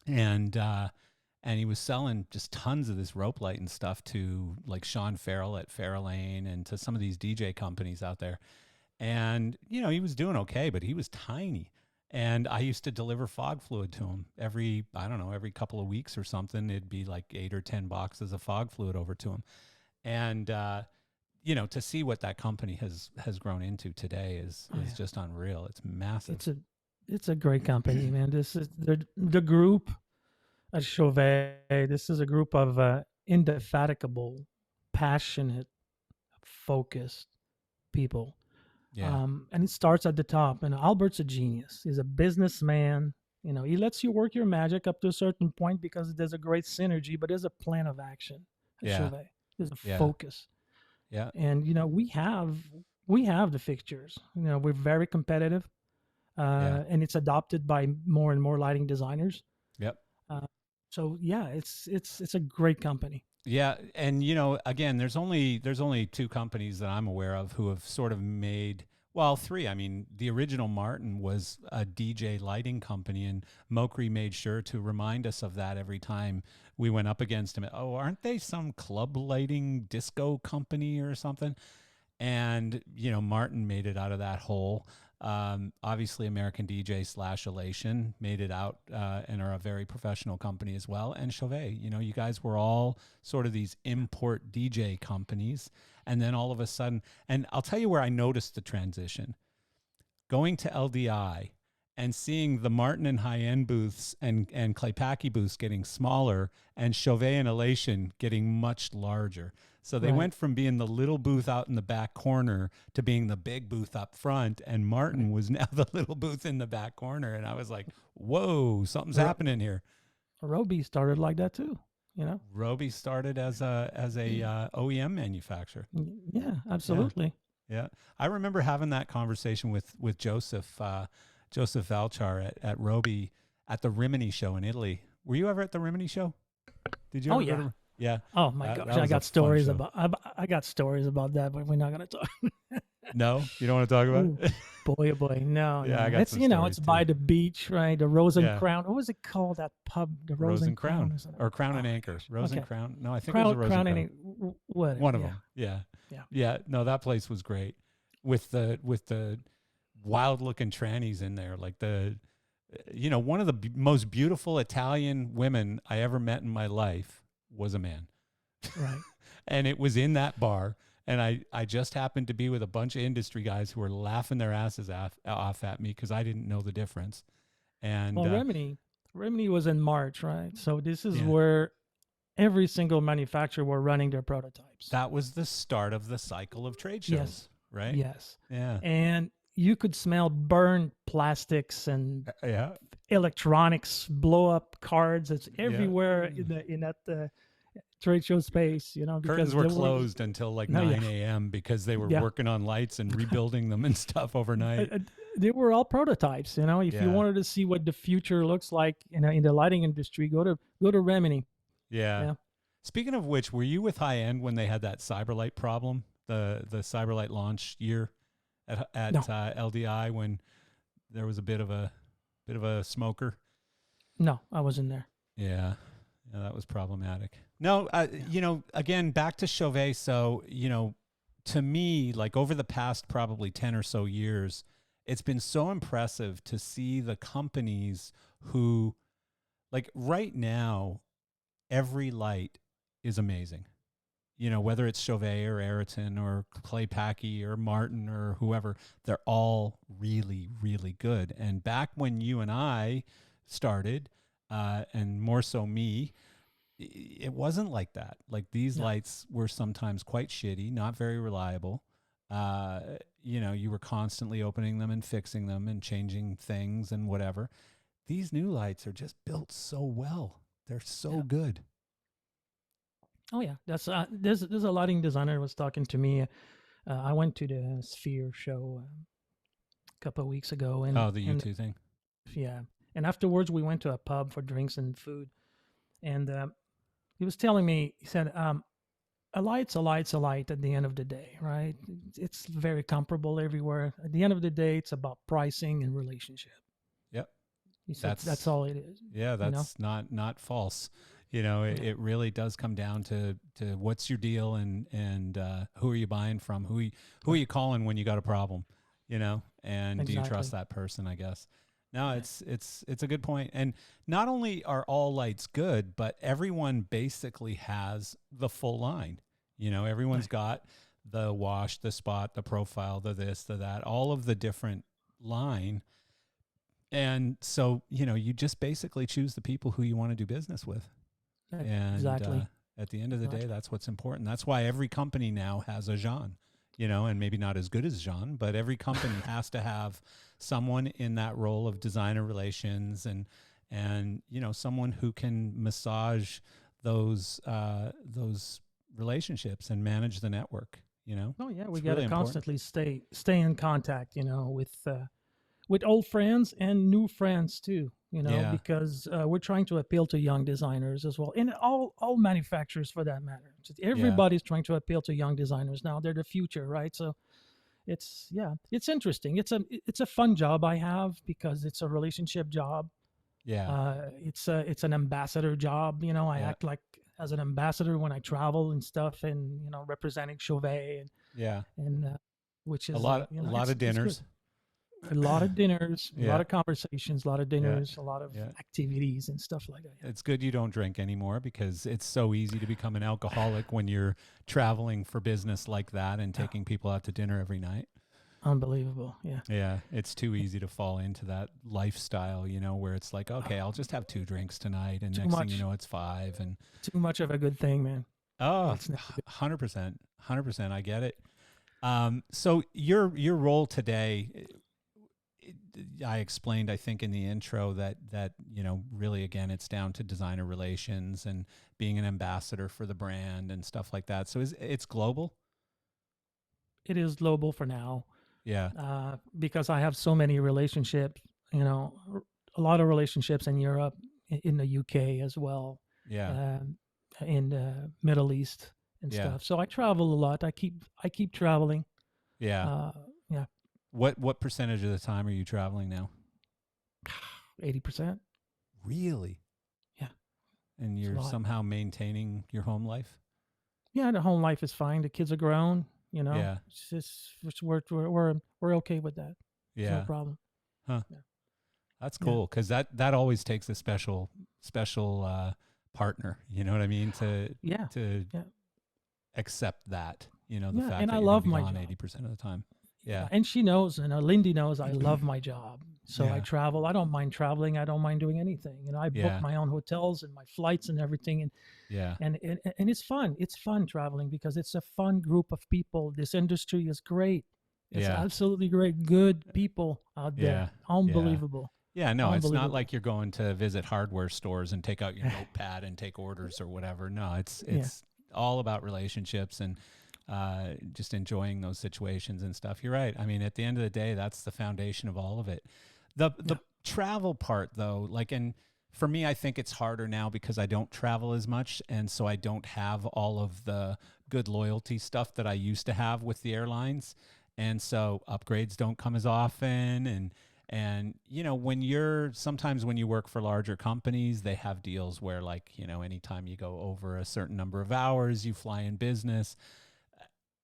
And he was selling just tons of this rope light and stuff to like Sean Farrell at Farrellane and to some of these DJ companies out there. And, he was doing okay, but he was tiny. And I used to deliver fog fluid to him every couple of weeks or something. It'd be like 8 or 10 boxes of fog fluid over to him. And, to see what that company has grown into today is just unreal. It's massive. It's a great company, man. This is the group at Chauvet. This is a group of indefatigable, passionate, focused people. Yeah. And it starts at the top. And Albert's a genius. He's a businessman. He lets you work your magic up to a certain point because there's a great synergy, but there's a plan of action at Chauvet. There's a focus. Yeah. And we have the fixtures. We're very competitive. And it's adopted by more and more lighting designers. Yep. So yeah, it's a great company. Yeah, and again, there's only 2 companies that I'm aware of who have sort of made, well, 3. I mean, the original Martin was a DJ lighting company, and Mokri made sure to remind us of that every time we went up against him. Oh, aren't they some club lighting disco company or something? And Martin made it out of that hole. Obviously, American DJ / Elation made it out and are a very professional company as well. And Chauvet, you guys were all sort of these import DJ companies. And then all of a sudden, and I'll tell you where I noticed the transition. Going to LDI and seeing the Martin and high-end booths and Claypaky booths getting smaller and Chauvet and Elation getting much larger. So they went from being the little booth out in the back corner to being the big booth up front, and Martin was now the little booth in the back corner. And I was like, whoa, something's happening here. Roby started like that too, Roby started as a OEM manufacturer. Yeah, absolutely. Yeah. I remember having that conversation with Joseph Valchar at Roby at the Rimini show in Italy. Were you ever at the Rimini show? Did you ever go to? Yeah. Oh my gosh, I got stories about that, but we're not gonna talk. No, you don't want to talk about it? Boy, oh boy, no. Yeah, no. I got it's some stories it's too. by the beach, right? The Rose and Crown. What was it called? That pub, the Rose and Crown, or Crown and Anchor. Rose and Crown. No, I think it was a Rose and Crown. What? One of them. Yeah. No, that place was great with the wild looking trannies in there, like one of the most beautiful Italian women I ever met in my life was a man. Right. And it was in that bar. And I just happened to be with a bunch of industry guys who were laughing their asses off at me because I didn't know the difference. And Well, Remini was in March, right? So this is yeah, where every single manufacturer were running their prototypes. that was the start of the cycle of trade shows, Yes. right? Yes. Yeah. And you could smell burned plastics and Yeah. electronics, blow up cards. It's Yeah. everywhere in that trade show space, you know, because Curtains were closed until like No, 9 yeah. a.m. because they were Yeah. working on lights and rebuilding them and stuff overnight. They were all prototypes, you know. If Yeah. you wanted to see what the future looks like in the lighting industry, go to Remini. Yeah. Yeah. Speaking of which, were you with High End when they had that Cyberlight problem, the Cyberlight launch year at No. LDI when there was a bit of a smoker? No, I wasn't there. Yeah, that was problematic. No, you know, again, back to Chauvet. So, you know, to me, like over the past probably 10 or so years, it's been so impressive to see the companies who, like right now, every light is amazing. You know, whether it's Chauvet or Ayrton or Clay Packy or Martin or whoever, they're all really, really good. And back when you and I started, and more so me, it wasn't like that. Like these lights were sometimes quite shitty, not very reliable. You know, you were constantly opening them and fixing them and changing things and whatever. These new lights are just built so well. They're so good. Oh yeah, that's there's a lighting designer was talking to me. I went to the Sphere show a couple of weeks ago, and the U2 thing. Yeah, and afterwards we went to a pub for drinks and food, and he was telling me, he said, a light's a light at the end of the day, right? It's very comparable everywhere. At the end of the day, it's about pricing and relationship. Yep. He said that's all it is. Yeah, that's not false. You know, it really does come down to what's your deal and who are you buying from? Who are you calling when you got a problem? You know, and do you trust that person, I guess? No, it's a good point. And not only are all lights good, but everyone basically has the full line. You know, everyone's got the wash, the spot, the profile, the this, the that, all of the different line. And so, you know, you just basically choose the people who you want to do business with. And at the end of the day, that's what's important. That's why every company now has a Jean, you know, and maybe not as good as Jean, but every company has to have someone in that role of designer relations and you know, someone who can massage those relationships and manage the network, you know. Oh yeah, we got to constantly stay in contact, you know, with old friends and new friends too, you know, because we're trying to appeal to young designers as well, and all manufacturers for that matter. Everybody's trying to appeal to young designers now. They're the future, right? So it's interesting. It's a fun job I have because it's a relationship job. Yeah. It's an ambassador job. You know, I act like as an ambassador when I travel and stuff, and you know, representing Chauvet and which is a lot you know, of dinners. A lot of dinners, a lot of conversations, a lot of dinners, a lot of Yeah. activities and stuff like that. Yeah. It's good you don't drink anymore because it's so easy to become an alcoholic when you're traveling for business like that and taking people out to dinner every night. Unbelievable. Yeah. Yeah. It's too easy to fall into that lifestyle, you know, where it's like, okay, I'll just have 2 drinks tonight. And next thing you know, it's 5. And too much of a good thing, man. Oh, 100%. 100%. I get it. So your role today, I explained, I think, in the intro that, you know, really, again, it's down to designer relations and being an ambassador for the brand and stuff like that. So it's global? It is global for now. Yeah. Because I have so many relationships, you know, a lot of relationships in Europe, in the UK as well. Yeah. In the Middle East and stuff. So I travel a lot. I keep traveling. Yeah. Yeah. What percentage of the time are you traveling now? 80%. Really? Yeah. And you're somehow maintaining your home life? Yeah, the home life is fine. The kids are grown, you know. Yeah. It's just, we're okay with that. Yeah. No problem. Huh. Yeah. That's cool because that always takes a special partner. You know what I mean? To accept that. You know, the Yeah, fact and that I you're going love to be my gone job. 80% of the time. Yeah. And she knows, and Lindy knows I love my job. So I Yeah. travel. I don't mind traveling. I don't mind doing anything. You know, I book Yeah. my own hotels and my flights and everything. Yeah. And it's fun. It's fun traveling because it's a fun group of people. This industry is great. It's Yeah. absolutely great. Good people out Yeah. there. Unbelievable. Yeah, no, it's not Unbelievable. like you're going to visit hardware stores and take out your notepad and take orders or whatever. No, it's Yeah. all about relationships and just enjoying those situations and stuff. You're right. I mean, at the end of the day, that's the foundation of all of it. The travel part, though, like, and for me, I think it's harder now because I don't travel as much, and so I don't have all of the good loyalty stuff that I used to have with the airlines, and so upgrades don't come as often, and you know, sometimes when you work for larger companies, they have deals where, like, you know, anytime you go over a certain number of hours, you fly in business.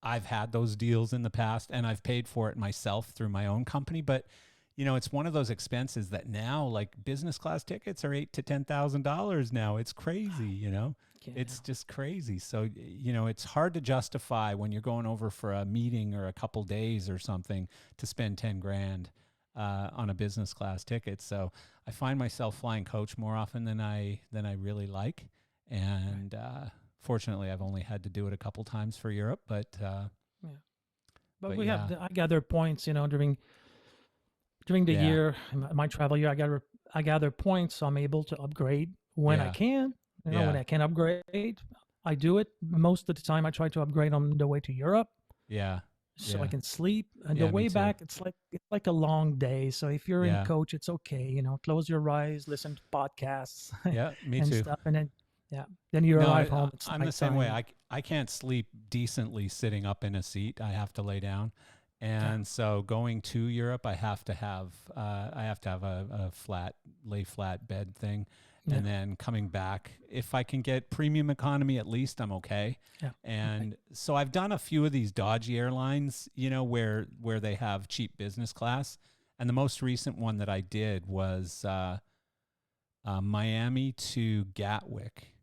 I've had those deals in the past, and I've paid for it myself through my own company, but you know, it's one of those expenses that now, like, business class tickets are $8,000 to $10,000 now. It's crazy, you know. It's just crazy. So, you know, it's hard to justify when you're going over for a meeting or a couple days or something to spend 10 grand on a business class ticket. So I find myself flying coach more often than I really like. And fortunately, I've only had to do it a couple times for Europe, but we yeah. have I gather points, you know, during the Yeah. year, my travel year. I gather points, so I'm able to upgrade when I Yeah. can. You know, when Yeah. I can upgrade, I do it. Most of the time, I try to upgrade on the way to Europe, Yeah. so Yeah. I can sleep. And Yeah, the me way too. back, it's like a long day. So if you're in Yeah. coach, it's okay. You know, close your eyes, listen to podcasts Yeah, me and too. stuff, and then you No, arrive home. It's I'm the same way. nighttime. I can't sleep decently sitting up in a seat. I have to lay down. And so going to Europe, I have to have a lay flat bed thing. Yeah. And then coming back, if I can get premium economy, at least I'm okay. Yeah. And so I've done a few of these dodgy airlines, you know, where they have cheap business class. And the most recent one that I did was Miami to Gatwick,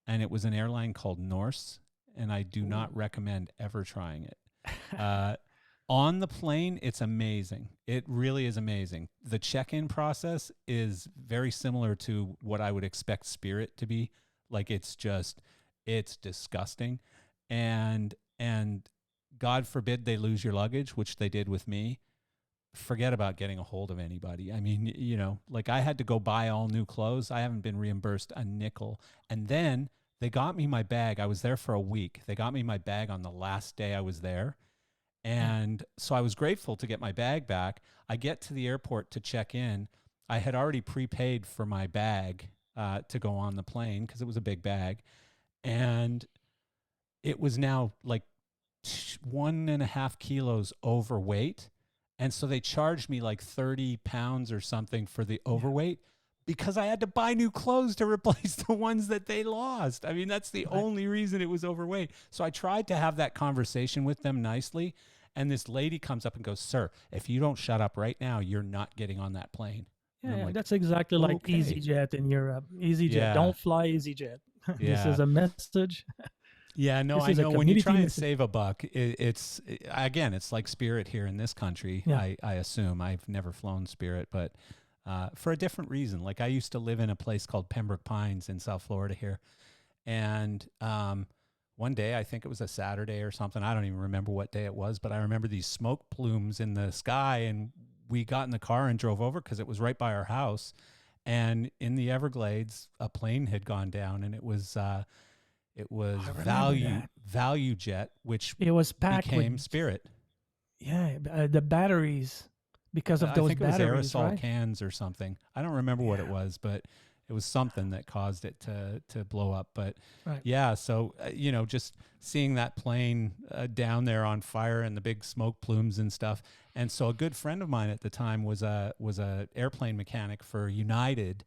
and it was an airline called Norse, and I do not recommend ever trying it. On the plane, it's amazing. It really is amazing. The check-in process is very similar to what I would expect Spirit to be. Like, it's disgusting. And God forbid they lose your luggage, which they did with me. Forget about getting a hold of anybody. I mean, you know, like, I had to go buy all new clothes. I haven't been reimbursed a nickel. And then they got me my bag. I was there for a week. They got me my bag on the last day I was there. And so I was grateful to get my bag back. I get to the airport to check in. I had already prepaid for my bag to go on the plane because it was a big bag. And it was now like 1.5 kilos overweight. And so they charged me like 30 pounds or something for the overweight because I had to buy new clothes to replace the ones that they lost. I mean, that's the only reason it was overweight. So I tried to have that conversation with them nicely. And this lady comes up and goes, "Sir, if you don't shut up right now, you're not getting on that plane." Yeah, like, that's exactly like okay. EasyJet in Europe. EasyJet, Yeah. don't fly EasyJet. This Yeah. is a message. Yeah, no, This I is a know when you try and community save a buck, it's like Spirit here in this country. Yeah. I assume. I've never flown Spirit, but for a different reason. Like, I used to live in a place called Pembroke Pines in South Florida here. And one day, I think it was a Saturday or something. I don't even remember what day it was, but I remember these smoke plumes in the sky, and we got in the car and drove over because it was right by our house. And in the Everglades, a plane had gone down, and it was Value Jet, which It was packed became with Spirit. the batteries because of I those think it was batteries, aerosol right? cans or something. I don't remember what it was, but it was something that caused it to blow up. But yeah, so you know, just seeing that plane down there on fire and the big smoke plumes and stuff. And so a good friend of mine at the time was a airplane mechanic for United.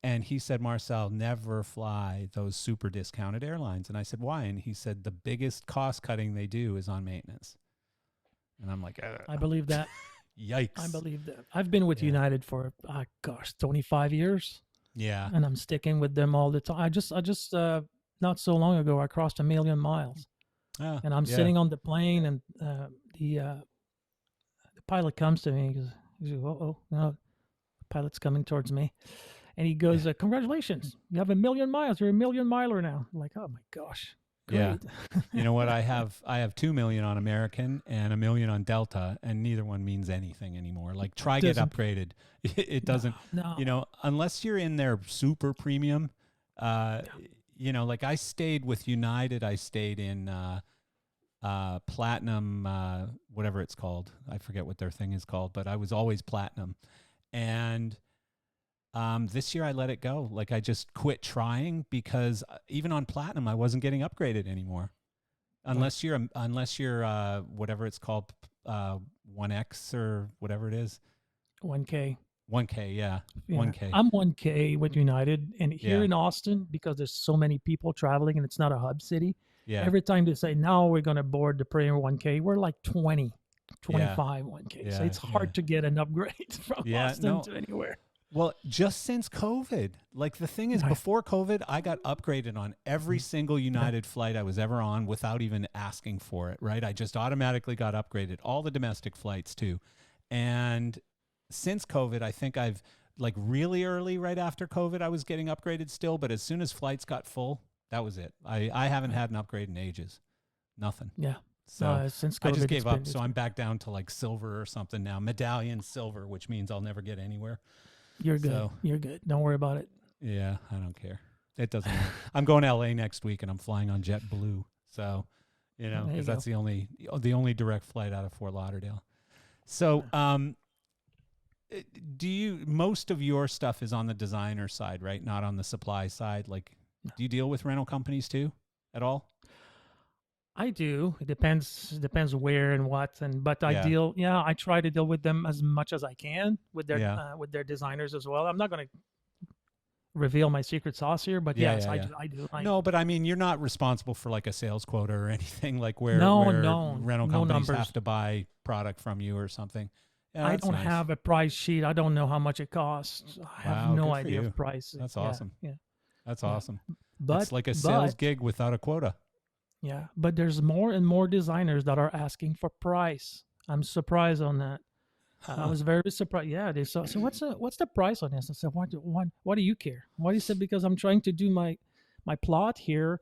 And he said, "Marcel, never fly those super discounted airlines." And I said, "Why?" And he said, "The biggest cost cutting they do is on maintenance." And I'm like, I believe that. Yikes. I believe that. I've been with United for 25 years. Yeah. And I'm sticking with them all the time. I just not so long ago, I crossed 1 million miles. Ah, And I'm yeah. sitting on the plane, and the pilot comes to me. He goes, "Oh, no, the pilot's coming towards me," and he goes, "Congratulations, you have 1,000,000 miles. You're a 1,000,000 miler now." I'm like, oh my gosh, Yeah. great. You know what? I have 2 million on American and 1 million on Delta, and neither one means anything anymore. Like, try get Doesn't upgraded. It doesn't, no. unless you're in their super premium, uh, Yeah. like I stayed with United, I stayed in platinum, whatever it's called. I forget what their thing is called, but I was always platinum. And this year I let it go. Like, I just quit trying because even on platinum, I wasn't getting upgraded anymore. Unless you're whatever it's called, 1X or whatever it is. 1K. 1K, yeah. Yeah. 1K. I'm 1K with United, and here Yeah. in Austin, because there's so many people traveling and it's not a hub city, Yeah. every time they say, now we're going to board the Premier 1K, we're like 20, 25 1K. So Yeah, it's hard to get an upgrade from Yeah, Austin no. to anywhere. Well, just since COVID, like the thing is, Right. before COVID, I got upgraded on every single United flight I was ever on without even asking for it, right? I just automatically got upgraded, all the domestic flights too. And since COVID, I think I've, like, really early, right after COVID, I was getting upgraded still. But as soon as flights got full, that was it. I haven't had an upgrade in ages. Nothing. Yeah. So Since I COVID, just gave up. it's So I'm back down to like silver or something now, medallion silver, which means I'll never get anywhere. You're good. So, You're good. Don't worry about it. yeah, I don't care. It doesn't matter. I'm going to LA next week and I'm flying on JetBlue. So, There you because that's the only direct flight out of Fort Lauderdale. So, most of your stuff is on the designer side, right? Not on the supply side. Like, do you deal with rental companies too at all? I do. It depends where and what, but I Yeah. I try to deal with them as much as I can with Yeah. with their designers as well. I'm not going to reveal my secret sauce here, but Yeah, yes, yeah, I yeah. do. I do. No, but I mean, you're not responsible for like a sales quota or anything, like where No, rental no companies numbers. have to buy product from you or something. Yeah, I that's don't nice. have a price sheet. I don't know how much it costs. I have Wow, no good for idea you. of prices. That's Yeah, awesome. Yeah. That's Yeah. awesome. But It's like a sales gig without a quota. yeah, but there's more and more designers that are asking for price. I'm surprised on that. I was very surprised. Yeah, they so what's the price on this? I said, what do you care? Why do you say? Because I'm trying to do my plot here,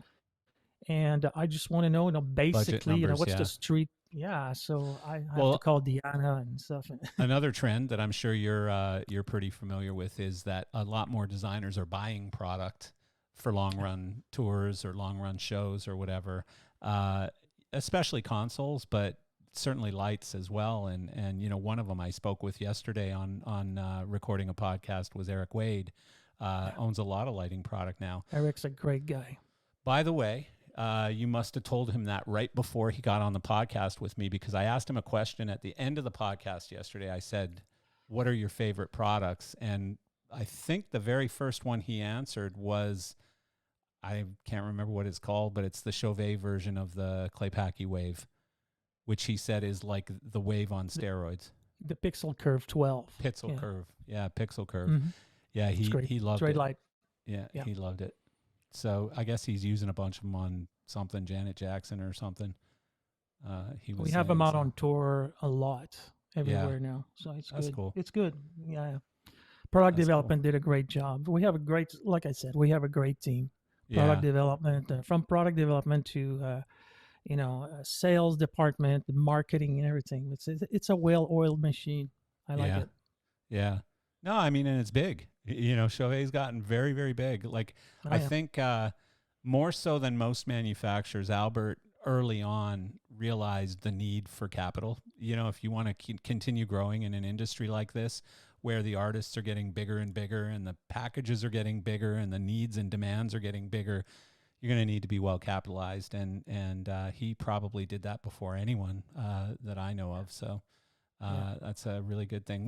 and I just want to know, basically, numbers, what's yeah. the street? Yeah, so I have Well, to call Deanna and stuff. Another trend that I'm sure you're pretty familiar with is that a lot more designers are buying product for long run tours or long run shows or whatever, especially consoles, but certainly lights as well. And one of them I spoke with yesterday on recording a podcast was Eric Wade. Owns a lot of lighting product now. Eric's a great guy. By the way, you must have told him that right before he got on the podcast with me, because I asked him a question at the end of the podcast yesterday. I said, what are your favorite products? And I think the very first one he answered was, I can't remember what it's called, but it's the Chauvet version of the Claypaky Wave, which he said is like the Wave on steroids. The Pixel Curve 12. Pixel Curve. Yeah, Pixel Curve. Mm-hmm. Yeah, he loved Straight it. light. Yeah, he loved it. So I guess he's using a bunch of them on something, Janet Jackson or something. We have them out on tour a lot everywhere now. So it's That's good. cool. It's good. Yeah. Product development did a great job. We have a great, like I said, we have a great team. Product development, from product development to, sales department, marketing and everything. It's a well-oiled machine. I like it. Yeah. No, I mean, and it's big. Chauvet's gotten very, very big. Like, I think more so than most manufacturers, Albert early on realized the need for capital. If you want to continue growing in an industry like this, where the artists are getting bigger and bigger and the packages are getting bigger and the needs and demands are getting bigger, you're going to need to be well capitalized. And he probably did that before anyone that I know of. So that's a really good thing.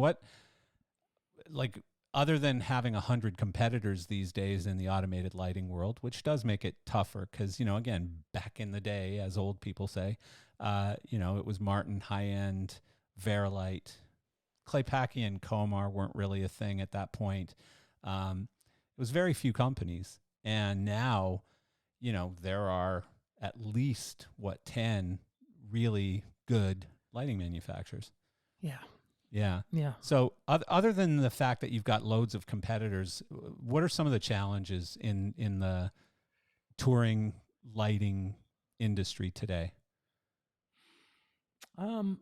Other than having 100 competitors these days in the automated lighting world, which does make it tougher because, again, back in the day, as old people say, it was Martin, High-End, Verilight, Claypaky and Comar weren't really a thing at that point. It was very few companies. And now, there are at least 10 really good lighting manufacturers. Yeah. Yeah. Yeah. So other than the fact that you've got loads of competitors, what are some of the challenges in the touring lighting industry today? Well,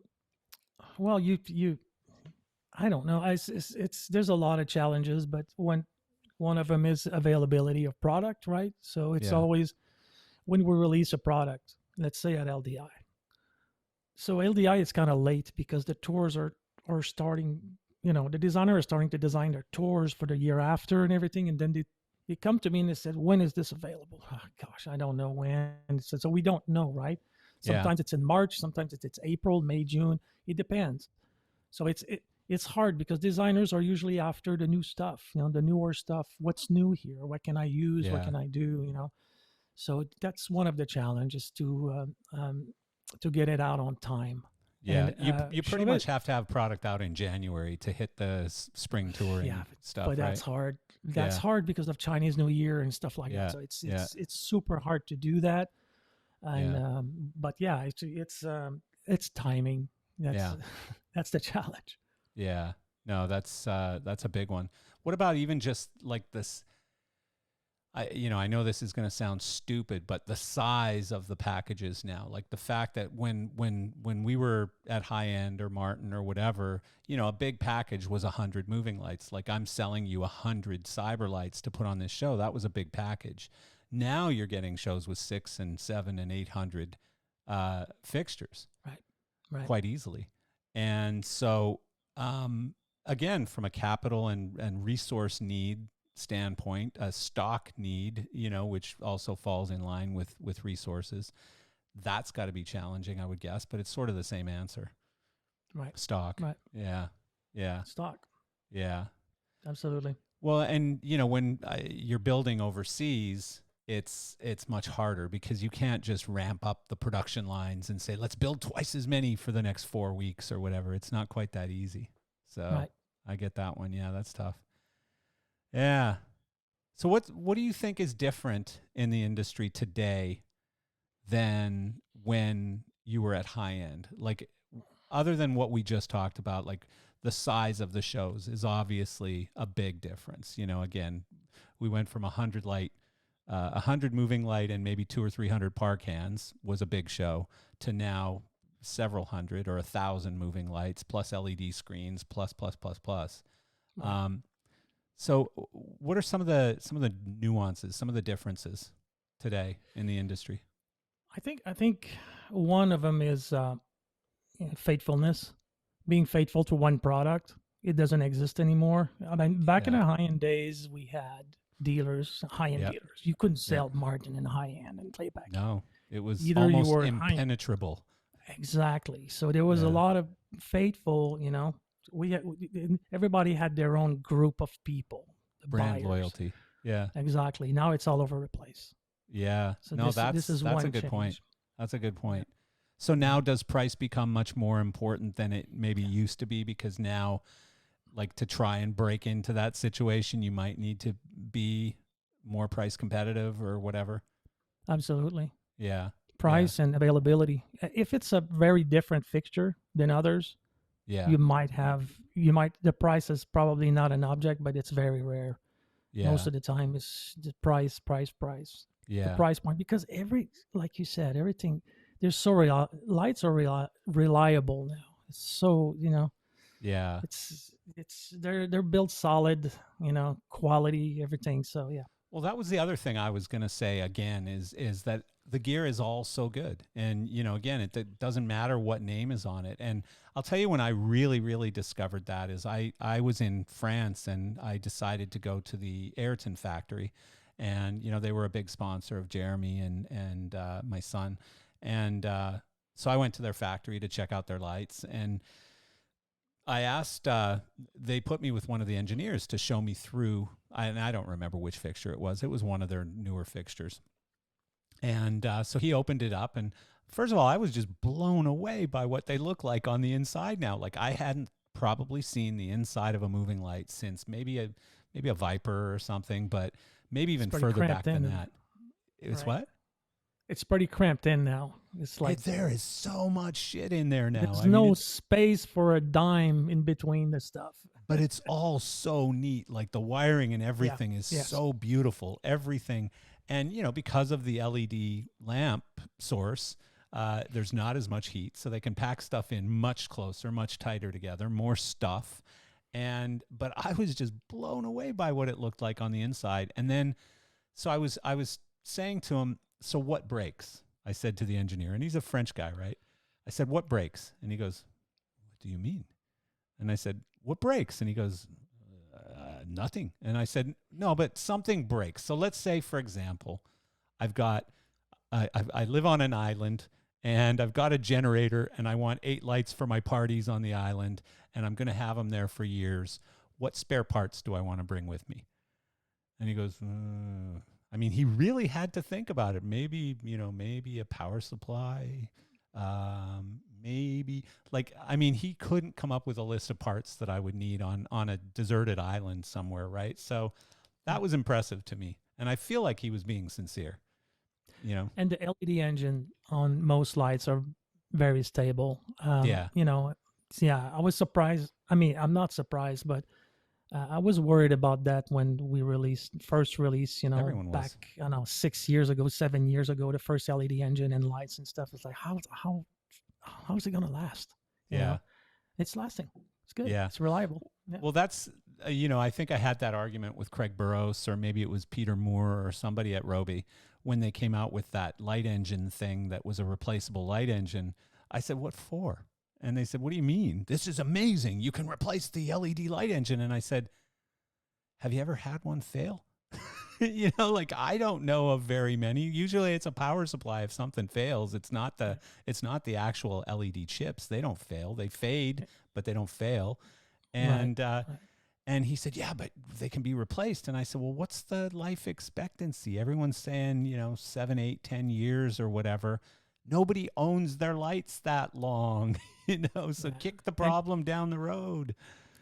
I don't know. It's there's a lot of challenges, but one of them is availability of product, right? So it's Yeah. always when we release a product, let's say at LDI. So LDI is kind of late because the tours are starting, the designer is starting to design their tours for the year after and everything. And then they come to me and they said, when is this available? Oh, gosh, I don't know when. So we don't know, right? Sometimes it's in March, sometimes it's April, May, June. It depends. So it's hard because designers are usually after the new stuff, the newer stuff. What's new here? What can I use? What can I do? So that's one of the challenges to get it out on time. Yeah, And, you pretty much have to have product out in January to hit the spring touring stuff, but that's right? hard. That's hard because of Chinese New Year and stuff like that. So it's super hard to do that. And but it's timing. That's the challenge. Yeah, no, that's a big one. What about even just like this? I know this is going to sound stupid, but the size of the packages now, like the fact that when we were at High End or Martin or whatever, a big package was 100 moving lights. Like I'm selling you 100 cyber lights to put on this show. That was a big package. Now you're getting shows with 600 and 700 and 800 fixtures, right, quite easily. And so, again, from a capital and resource need standpoint, a stock need, which also falls in line with resources, that's got to be challenging, I would guess. But it's sort of the same answer. Right. Stock. Right. Yeah. Stock. Yeah. Absolutely. Well, and when you're building overseas, it's much harder because you can't just ramp up the production lines and say, let's build twice as many for the next 4 weeks or whatever. It's not quite that easy. So I get that one. Yeah, that's tough. Yeah. So what do you think is different in the industry today than when you were at High End? Like, other than what we just talked about, like the size of the shows is obviously a big difference. Again, we went from 100 moving light and maybe 200 or 300 park hands was a big show to now several hundred or 1,000 moving lights plus LED screens plus. So what are some of the nuances, some of the differences today in the industry? I think one of them is faithfulness, being faithful to one product. It doesn't exist anymore. I mean, back in the high-end days, we had dealers, high-end dealers. You couldn't sell Martin in high-end and playback. No, it was Either almost you were impenetrable. Exactly. So there was a lot of faithful, everybody had their own group of people. Brand buyers. Loyalty. Yeah. Exactly. Now it's all over the place. Yeah. So no, this is that's one a good change. point. That's a good point. So now does price become much more important than it maybe used to be? Because now, like, to try and break into that situation, you might need to be more price competitive or whatever. Absolutely. Yeah. Price and availability. If it's a very different fixture than others, the price is probably not an object, but it's very rare. Yeah. Most of the time it's the price. Yeah. The price point, because like you said, everything, there's so lights are reliable now. It's so, yeah, it's they're built solid, quality, everything. So yeah. Well, that was the other thing I was going to say again is that the gear is all so good. And, again, it doesn't matter what name is on it. And I'll tell you when I really, really discovered that is I was in France and I decided to go to the Ayrton factory. And, they were a big sponsor of Jeremy and my son. And so I went to their factory to check out their lights. And I asked, they put me with one of the engineers to show me through, and I don't remember which fixture it was. It was one of their newer fixtures. And so he opened it up. And first of all, I was just blown away by what they look like on the inside now. Like I hadn't probably seen the inside of a moving light since maybe a Viper or something, but maybe even further back than that. It was what? It's pretty cramped in now. It's like There is so much shit in there now. there's I mean, no space for a dime in between the stuff. but it's all so neat. Like the wiring and Yeah. everything is Yes. so beautiful. Everything. And, because of the LED lamp source, there's not as much heat. So they can pack stuff in much closer, much tighter together, more stuff. But I was just blown away by what it looked like on the inside. And then, so I was saying to him, so what breaks? I said to the engineer, and he's a French guy, right? I said, what breaks? And he goes, what do you mean? And I said, what breaks? And he goes, nothing. And I said, no, but something breaks. So let's say, for example, I live on an island and I've got a generator and I want 8 lights for my parties on the island and I'm going to have them there for years. What spare parts do I want to bring with me? And he goes, I mean, he really had to think about it. Maybe a power supply, maybe he couldn't come up with a list of parts that I would need on a deserted island somewhere. Right. So that was impressive to me. And I feel like he was being sincere, And the LED engine on most lights are very stable. Yeah. I was surprised. I mean, I'm not surprised, but I was worried about that when we first released, Everyone back, was. I don't know, 6 years ago, 7 years ago, the first LED engine and lights and stuff. It's like, how's it going to last? You Yeah. know? It's lasting. It's good. Yeah. It's reliable. Yeah. Well, that's, I think I had that argument with Craig Burrows, or maybe it was Peter Moore or somebody at Roby when they came out with that light engine thing that was a replaceable light engine. I said, what for? And they said, what do you mean? This is amazing. You can replace the LED light engine. And I said, have you ever had one fail? I don't know of very many. Usually it's a power supply. If something fails, it's not the actual LED chips. They don't fail. They fade, but they don't fail. And, Right. and he said, yeah, but they can be replaced. And I said, well, what's the life expectancy? Everyone's saying, 7, 8, 10 years or whatever. Nobody owns their lights that long, so kick the problem down the road.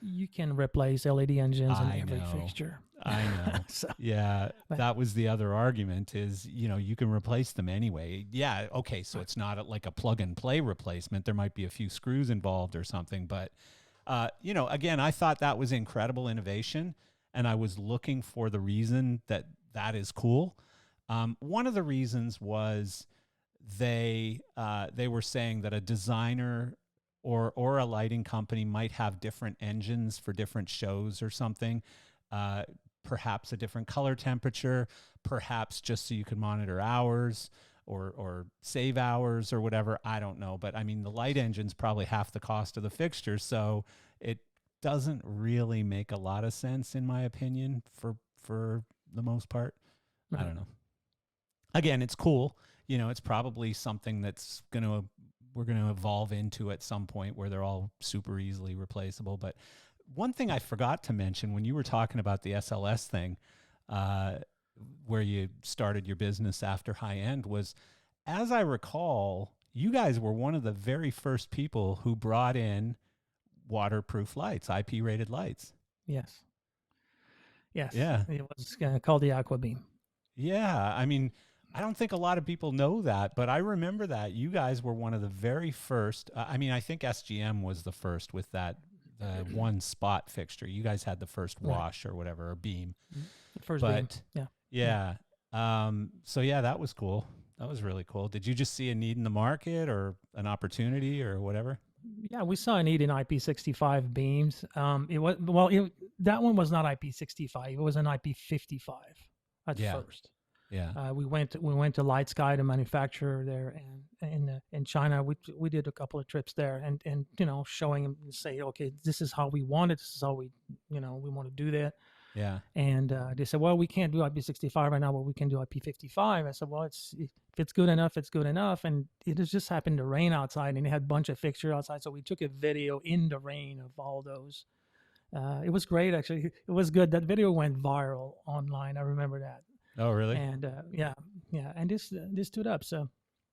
You can replace LED engines in I every know. fixture. I know. So, Yeah, but- that was the other argument is, you can replace them anyway. Yeah, okay, so it's not like a plug and play replacement. There might be a few screws involved or something, but again, I thought that was incredible innovation, and I was looking for the reason that is cool. One of the reasons was they were saying that a designer or a lighting company might have different engines for different shows or something, perhaps a different color temperature, perhaps just so you can monitor hours or save hours or whatever. I don't know. But I mean, the light engine's probably half the cost of the fixture. So it doesn't really make a lot of sense, in my opinion, for the most part. Right. I don't know. Again, it's cool. It's probably something that's we're going to evolve into at some point where they're all super easily replaceable. But one thing I forgot to mention when you were talking about the SLS thing, where you started your business after high end, was, as I recall, you guys were one of the very first people who brought in waterproof lights, IP rated lights. Yes. Yes. Yeah. It was called the AquaBeam. Yeah. I mean, I don't think a lot of people know that, but I remember that you guys were one of the very first. I think SGM was the first with that one spot fixture. You guys had the first wash or whatever, or beam. The first beam. Yeah. Yeah. So yeah, that was cool. That was really cool. Did you just see a need in the market or an opportunity or whatever? Yeah, we saw a need in IP65 beams. That one was not IP65. It was an IP55 at first. Yeah. We went to Light Sky, the manufacturer there, and in China, we did a couple of trips there, and showing them, say, okay, this is how we want it. This is how we want to do that. Yeah. And they said, well, we can't do IP65 right now, but we can do IP55. I said, well, if it's good enough, it's good enough. And it just happened to rain outside, and it had a bunch of fixtures outside, so we took a video in the rain of all those. It was great, actually. It was good. That video went viral online. I remember that. Oh, really? And yeah, and this stood up. So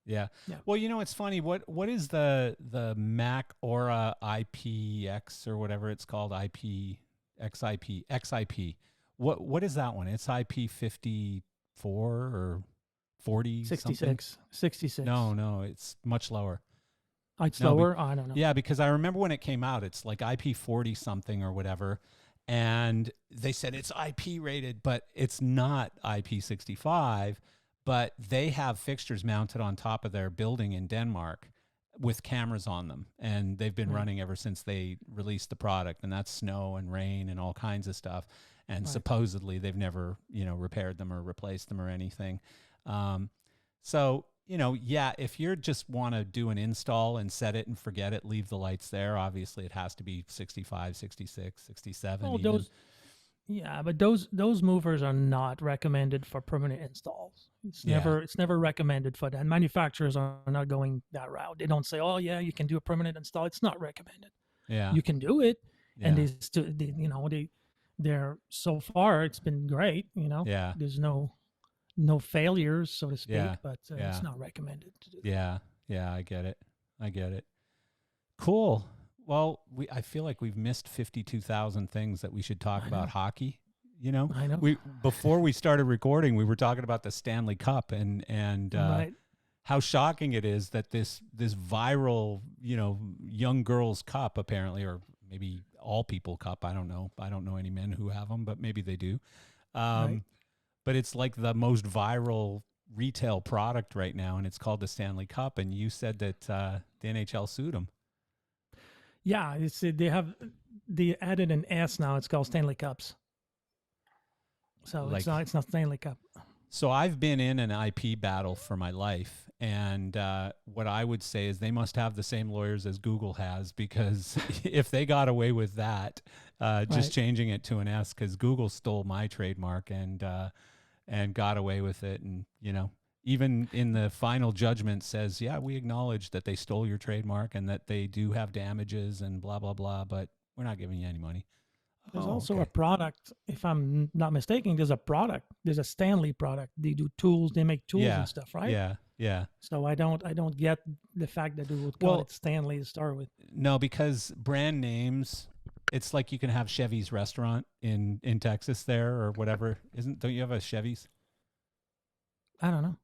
yeah. Well, it's funny. What is the Mac Aura IPX or whatever it's called? XIP. What is that one? It's IP54 or 40 something. 66. No, it's much lower. It's lower? I don't know. Yeah, because I remember when it came out, it's like IP 40 something or whatever. And they said it's IP rated, but it's not IP 65. But they have fixtures mounted on top of their building in Denmark with cameras on them. And they've been running ever since they released the product. And that's snow and rain and all kinds of stuff. And supposedly they've never, repaired them or replaced them or anything. So, if you're just want to do an install and set it and forget it, leave the lights there. Obviously, it has to be 65, 66, 67. Oh, but those movers are not recommended for permanent installs. It's never recommended for that. Manufacturers are not going that route. They don't say, "Oh yeah, you can do a permanent install." It's not recommended. Yeah, you can do it, and they're so far it's been great. Yeah, there's no failures, so to speak, but it's not recommended to do that. Yeah, I get it. Cool. Well, I feel like we've missed 52,000 things that we should talk about hockey. I know. Before we started recording, we were talking about the Stanley Cup and how shocking it is that this viral, young girls cup apparently, or maybe all people cup. I don't know. I don't know any men who have them, but maybe they do. But it's like the most viral retail product right now, and it's called the Stanley Cup. And you said that the NHL sued them. Yeah, they added an S now. It's called Stanley Cups. So it's not Stanley Cup. So I've been in an IP battle for my life, and what I would say is they must have the same lawyers as Google has, because if they got away with that, just changing it to an S, because Google stole my trademark and got away with it, and even in the final judgment says, yeah, we acknowledge that they stole your trademark and that they do have damages and blah blah blah, but we're not giving you any money. There's also a product, if I'm not mistaken, there's a Stanley product. They do tools, they make tools and stuff, right? Yeah. So I don't get the fact that they would call it Stanley to start with. No, because brand names, it's like you can have Chevy's restaurant in Texas there or whatever. Don't you have a Chevy's? I don't know.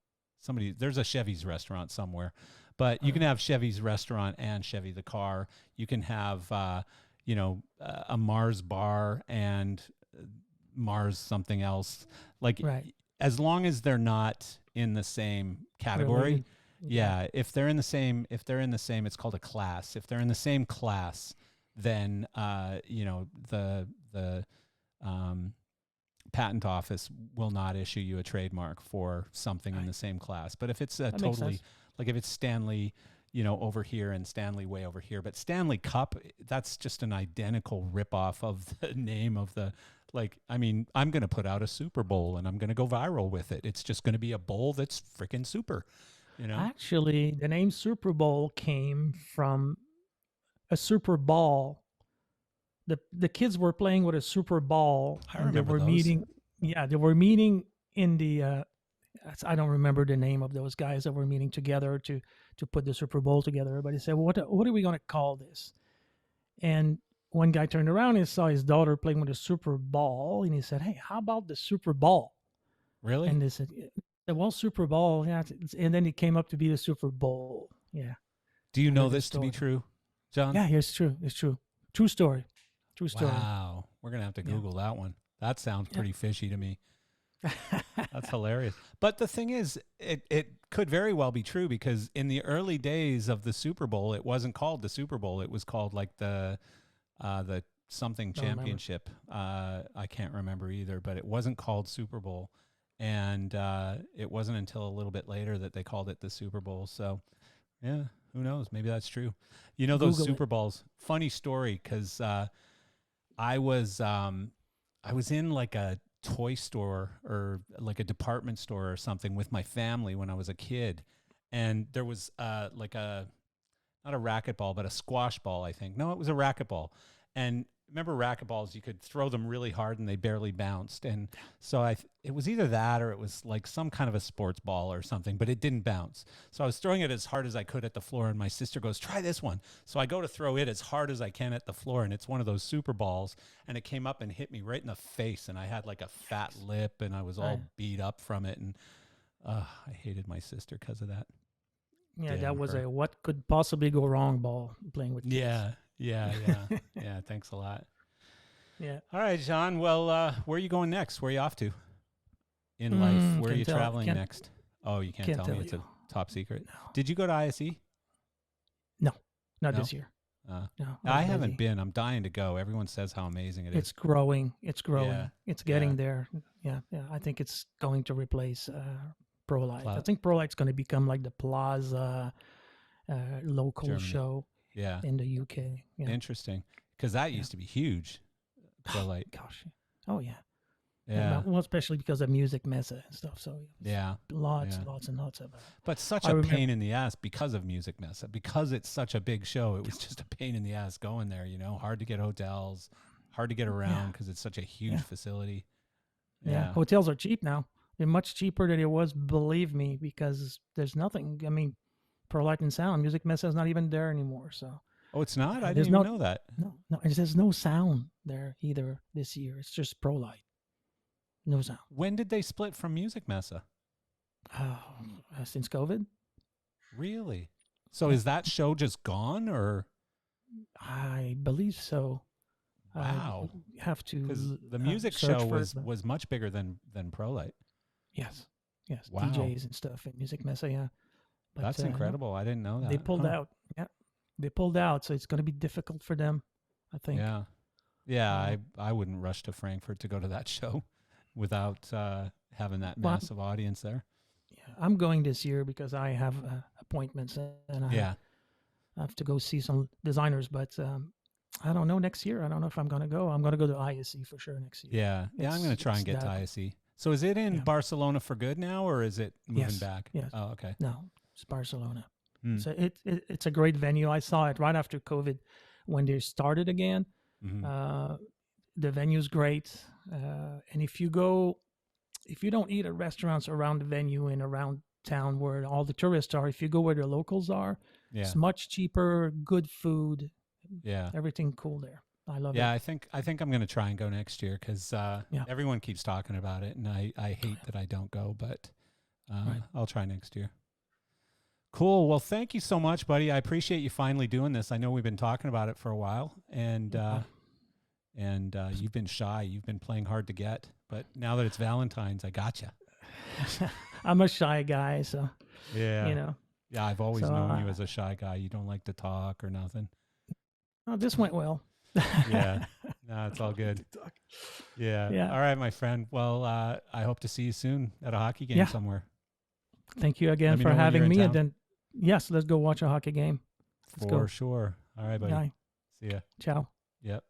There's a Chevy's restaurant somewhere, but you can have Chevy's restaurant and Chevy the car. You can have a Mars bar and Mars something else, as long as they're not in the same category. Yeah. If they're in the same, it's called a class. If they're in the same class, then the patent office will not issue you a trademark for something in the same class. But if it's totally, like if it's Stanley, over here and Stanley way over here, but Stanley Cup, that's just an identical ripoff of the name of the, I'm going to put out a Super Bowl and I'm going to go viral with it. It's just going to be a bowl that's freaking super, Actually, the name Super Bowl came from a Super Ball. The kids were playing with a Super Ball. I remember they were those. meeting. Yeah, they were meeting in the. I don't remember the name of those guys that were meeting together to put the Super Bowl together. But he said, "What are we going to call this?" And one guy turned around and saw his daughter playing with a Super Ball, and he said, "Hey, how about the Super Ball?" Really? And they said, "Well, Super Ball." Yeah, and then it came up to be the Super Bowl. Yeah. Do you know this to be true, John? Yeah, it's true. It's true. True story. True story. Wow. We're going to have to Google that one. That sounds pretty fishy to me. That's hilarious. But the thing is, it could very well be true, because in the early days of the Super Bowl, it wasn't called the Super Bowl. It was called like the something championship. I can't remember either, but it wasn't called Super Bowl. And it wasn't until a little bit later that they called it the Super Bowl. So, yeah, who knows? Maybe that's true. Those Google Super Bowls. Funny story, because I was in like a toy store or like a department store or something with my family when I was a kid, and there was not a racquetball, but a squash ball, I think. No, it was a racquetball. And remember racquetballs, you could throw them really hard and they barely bounced. And so it was either that or it was like some kind of a sports ball or something, but it didn't bounce. So I was throwing it as hard as I could at the floor, and my sister goes, "Try this one." So I go to throw it as hard as I can at the floor, and it's one of those super balls, and it came up and hit me right in the face, and I had like a fat lip, and I was all beat up from it. And I hated my sister because of that. Yeah, Damn that was her. a what could possibly go wrong ball playing with kids. Yeah. Yeah. Thanks a lot. Yeah. All right, John. Well, where are you going next? Where are you off to in life? Where are you traveling next? Oh, you can't tell me. It's a top secret. No. Did you go to ISE? No, not No? this year. No, I haven't been. I'm dying to go. Everyone says how amazing it is. It's growing. It's growing. Yeah. It's getting there. Yeah. I think it's going to replace ProLite. I think ProLite's going to become like the Plaza local Germany. show in the UK. Yeah. Interesting. Because that used to be huge. ProLite. Gosh. Oh, yeah. Yeah. Well, especially because of music messe and stuff. So lots and lots of it. But such a pain in the ass because of music messe. Because it's such a big show, it was just a pain in the ass going there, you know, hard to get hotels, hard to get around because it's such a huge facility. Yeah. Hotels are cheap now. They're much cheaper than it was, believe me, because there's nothing. I mean, ProLite and Sound, music messe is not even there anymore. So. Oh, it's not? I didn't even know that. No, there's no sound there either this year. It's just ProLite. No sound. When did they split from music messe? Since COVID. Really? So is that show just gone, or? I believe so. Wow. I have to. Because the music show was much bigger than ProLite. Yes. Wow. DJs and stuff and music messe. Yeah. But, that's incredible. I didn't know that. They pulled out. Yeah. They pulled out, so it's going to be difficult for them, I think. Yeah. I wouldn't rush to Frankfurt to go to that show without having that massive audience there. Yeah, I'm going this year because I have appointments and I have to go see some designers. But I don't know next year. I don't know if I'm going to go. I'm going to go to ISE for sure next year. Yeah. I'm going to try and get to ISE. So is it in Barcelona for good now, or is it moving back? Yes. Oh, okay. No, it's Barcelona. So it's a great venue. I saw it right after COVID when they started again. Mm-hmm. The venue's great. And if you don't eat at restaurants around the venue and around town where all the tourists are, if you go where the locals are, it's much cheaper, good food. Yeah. Everything cool there. I love it. Yeah, I think I'm going to try and go next year because everyone keeps talking about it, and I hate that I don't go, but I'll try next year. Cool. Well, thank you so much, buddy. I appreciate you finally doing this. I know we've been talking about it for a while, and you've been shy. You've been playing hard to get, but now that it's Valentine's, I got you. I'm a shy guy, so you know. Yeah, I've always known you as a shy guy. You don't like to talk or nothing. Oh, this went well. No, it's all good. Yeah. All right, my friend. Well, I hope to see you soon at a hockey game somewhere. Thank you again for having me. And then, yes, let's go watch a hockey game. For sure. All right, buddy. Bye. See ya. Ciao. Yep.